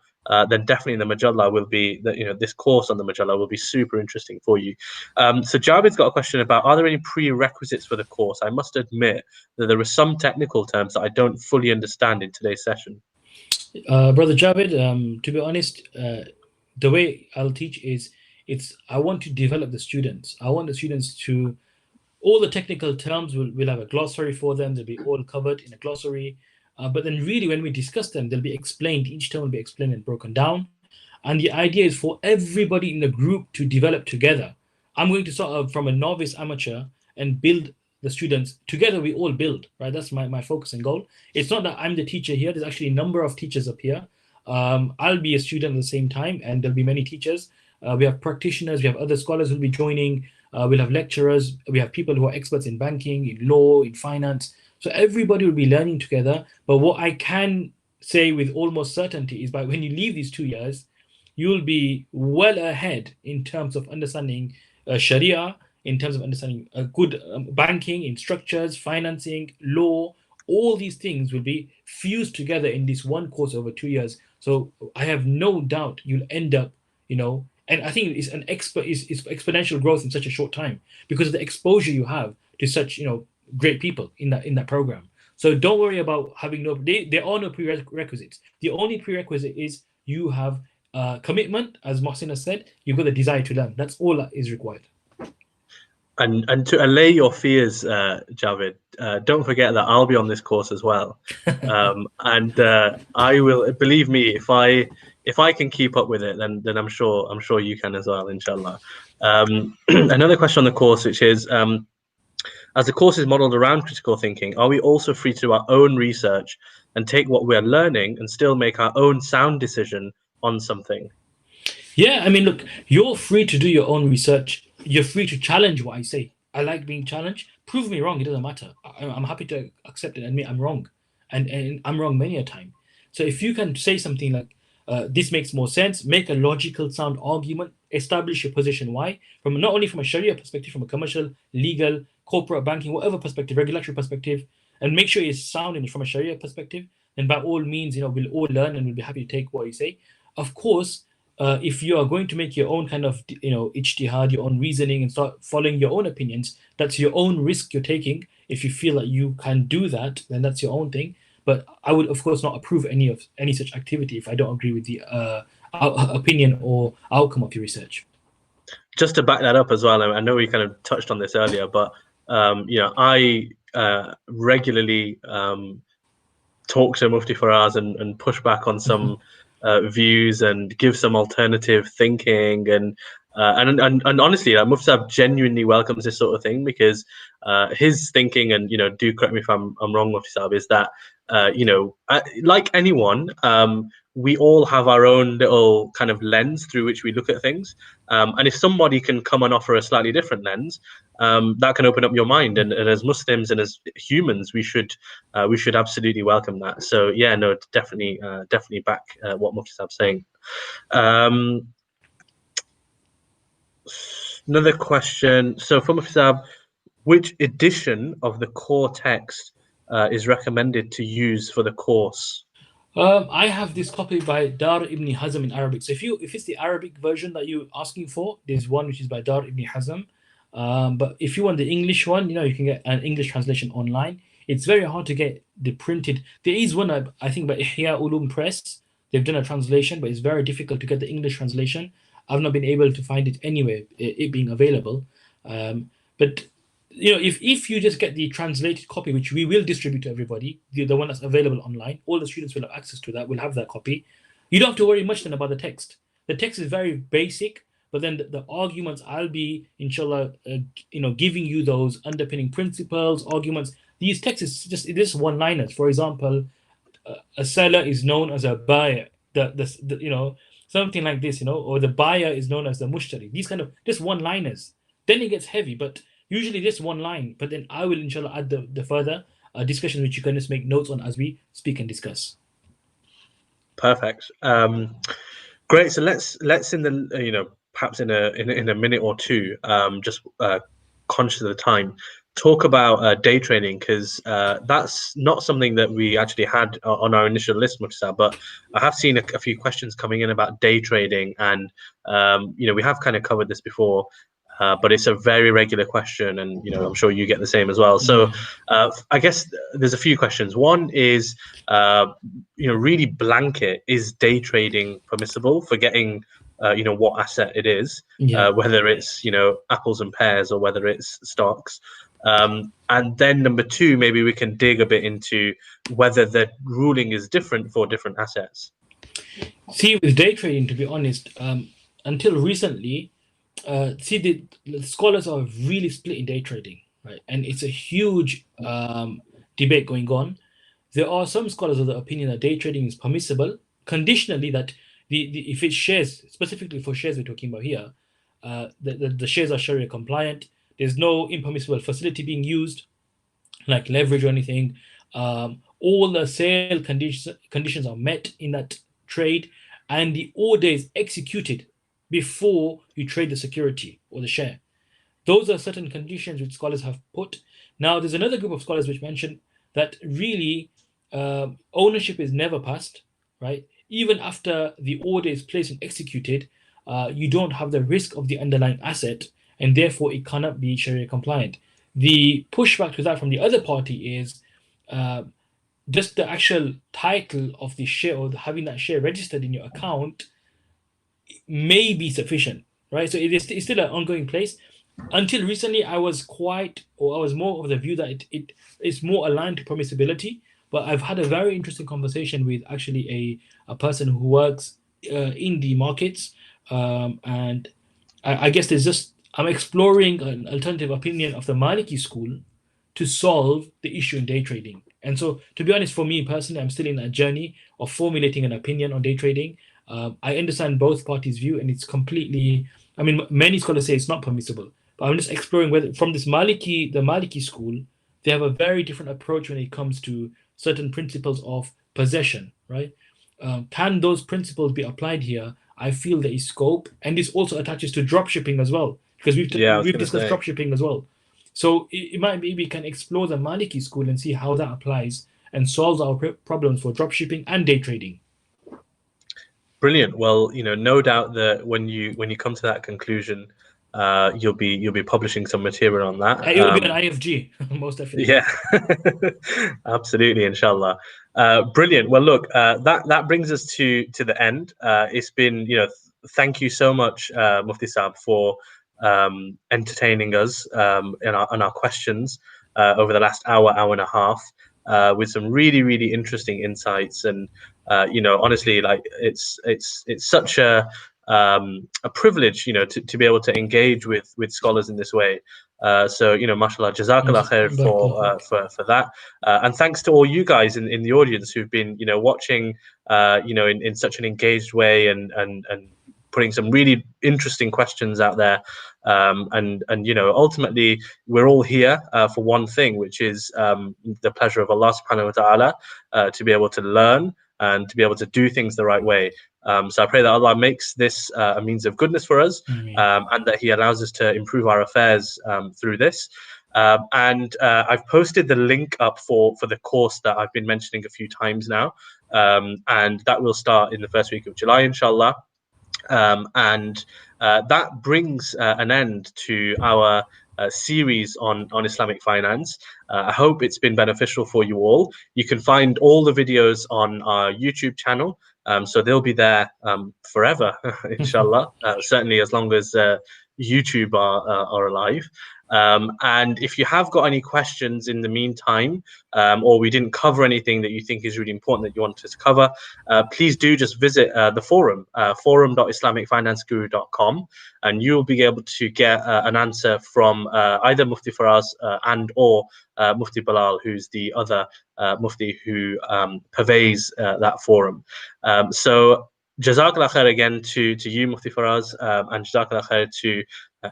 then definitely the Majalla will be this course on the Majalla will be super interesting for you. So Javid's got a question about, are there any prerequisites for the course? I must admit that there are some technical terms that I don't fully understand in today's session. Brother Javid, to be honest, the way I'll teach is I want to develop the students. I want the students to, all the technical terms will have a glossary for them. They'll be all covered in a glossary. But then really when we discuss them, they'll be explained. Each term will be explained and broken down. And the idea is for everybody in the group to develop together. I'm going to start from a novice amateur and build the students. Together we all build, right? That's my focus and goal. It's not that I'm the teacher here. There's actually a number of teachers up here. I'll be a student at the same time, and there'll be many teachers. We have practitioners, we have other scholars who'll be joining. We'll have lecturers, we have people who are experts in banking, in law, in finance. So everybody will be learning together. But what I can say with almost certainty is by when you leave these 2 years, you'll be well ahead in terms of understanding Sharia, in terms of understanding good banking, in structures, financing, law. All these things will be fused together in this one course over 2 years. So I have no doubt you'll end up, and I think it's it's exponential growth in such a short time because of the exposure you have to such great people in that program. So don't worry about having there are no prerequisites. The only prerequisite is you have commitment, as Mohsin has said. You've got the desire to learn. That's all that is required. And to allay your fears, Javid, don't forget that I'll be on this course as well, and I will, believe me, if I can keep up with it, then I'm sure you can as well, inshallah. Another question on the course, which is, as the course is modeled around critical thinking, are we also free to do our own research and take what we're learning and still make our own sound decision on something? Yeah, I mean, look, you're free to do your own research. You're free to challenge what I say. I like being challenged. Prove me wrong. It doesn't matter. I'm happy to accept it and admit I'm wrong. And I'm wrong many a time. So if you can say something like, this makes more sense, make a logical, sound argument, establish your position why, from not only from a Sharia perspective, from a commercial, legal, corporate banking, whatever perspective, regulatory perspective, and make sure it's sound from a Sharia perspective, then by all means, we'll all learn and we'll be happy to take what you say. Of course, if you are going to make your own kind of ijtihad, your own reasoning, and start following your own opinions, that's your own risk you're taking. If you feel that you can do that, then that's your own thing. But I would, of course, not approve any such activity if I don't agree with the opinion or outcome of your research. Just to back that up as well, I know we kind of touched on this earlier, but I regularly talk to Mufti Faraz and push back on some views and give some alternative thinking, and honestly, Mufti Saab genuinely welcomes this sort of thing, because his thinking, and do correct me if I'm wrong, Mufti Saab, is that like anyone, we all have our own little kind of lens through which we look at things, and if somebody can come and offer a slightly different lens, that can open up your mind, and as Muslims and as humans, we should absolutely welcome that. So yeah, no, definitely back what Mufti Saab's saying. Another question. So from Mufti Saab, which edition of the core text is recommended to use for the course? I have this copy by Dar ibn Hazm in Arabic. So if it's the Arabic version that you're asking for, there's one which is by Dar ibn Hazm. But if you want the English one, you can get an English translation online. It's very hard to get the printed. There is one, I think, by Ihya Ulum Press. They've done a translation, but it's very difficult to get the English translation. I've not been able to find it anywhere, it being available. But if you just get the translated copy, which we will distribute to everybody, the one that's available online, all the students will have access to that, will have that copy. You don't have to worry much then about the text. The text is very basic, but then the arguments, I'll be, inshallah, giving you those underpinning principles, arguments. These texts is just one-liners. For example, a seller is known as a buyer. Something like this, or the buyer is known as the mushtari. These kind of just one-liners. Then it gets heavy, but usually just one line. But then I will, inshallah, add the further discussion, which you can just make notes on as we speak and discuss. Perfect. Great. So let's in the perhaps in a minute or two, just conscious of the time, talk about day trading, because that's not something that we actually had on our initial list, Mufti, but I have seen a few questions coming in about day trading, and we have kind of covered this before, but it's a very regular question, and I'm sure you get the same as well. So I guess there's a few questions. One is really blanket, is day trading permissible, forgetting what asset it is, whether it's apples and pears or whether it's stocks. And then number two, maybe we can dig a bit into whether the ruling is different for different assets. See, with day trading, to be honest, until recently, the scholars are really split in day trading, right? And it's a huge debate going on. There are some scholars of the opinion that day trading is permissible, conditionally, that if it's shares, specifically for shares we're talking about here, the shares are Sharia compliant. There's no impermissible facility being used, like leverage or anything. All the sale conditions are met in that trade, and the order is executed before you trade the security or the share. Those are certain conditions which scholars have put. Now, there's another group of scholars which mention that really ownership is never passed, right? Even after the order is placed and executed, you don't have the risk of the underlying asset, and therefore it cannot be Sharia compliant. The pushback to that from the other party is just the actual title of the share, or having that share registered in your account, may be sufficient, right? So it's still an ongoing place. Until recently, I was more of the view that it is more aligned to permissibility. But I've had a very interesting conversation with actually a person who works in the markets, and I guess I'm exploring an alternative opinion of the Maliki school to solve the issue in day trading. And so, to be honest, for me personally, I'm still in a journey of formulating an opinion on day trading. I understand both parties' view, and it's completely, many scholars say it's not permissible, but I'm just exploring whether from the Maliki school, they have a very different approach when it comes to certain principles of possession, right? Can those principles be applied here? I feel there is scope, and this also attaches to dropshipping as well, because we've discussed dropshipping as well. So it might be we can explore the Maliki school and see how that applies and solves our problems for dropshipping and day trading. Brilliant. Well, no doubt that when you come to that conclusion, you'll be publishing some material on that. It will be an IFG, most definitely. Yeah, absolutely, inshallah. Brilliant. Well, look, that brings us to the end. It's been, thank you so much, Mufti Saab, for entertaining us in our questions over the last hour and a half, with some really, really interesting insights. And honestly, like it's such a privilege, to be able to engage with scholars in this way. So mashallah, jazakallah khair for that, and thanks to all you guys in the audience who've been watching in such an engaged way, and putting some really interesting questions out there, and ultimately we're all here for one thing, which is the pleasure of Allah subhanahu wa ta'ala, to be able to learn and to be able to do things the right way. So I pray that Allah makes this a means of goodness for us, and that He allows us to improve our affairs through this. And I've posted the link up for the course that I've been mentioning a few times now, and that will start in the first week of July, inshallah. And that brings an end to our series on Islamic finance. I hope it's been beneficial for you all. You can find all the videos on our YouTube channel, so they'll be there forever, inshallah. Certainly as long as YouTube are alive. And if you have got any questions in the meantime, or we didn't cover anything that you think is really important that you want us to cover, please do just visit the forum, forum.islamicfinanceguru.com, and you'll be able to get an answer from either Mufti Faraz and or Mufti Bilal, who's the other Mufti who purveys that forum. So Jazakallah khair again to you, Mufti Faraz, and Jazakallah khair to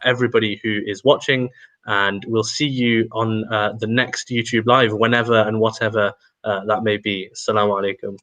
everybody who is watching, and we'll see you on the next YouTube live, whenever and whatever that may be. Assalamu alaikum.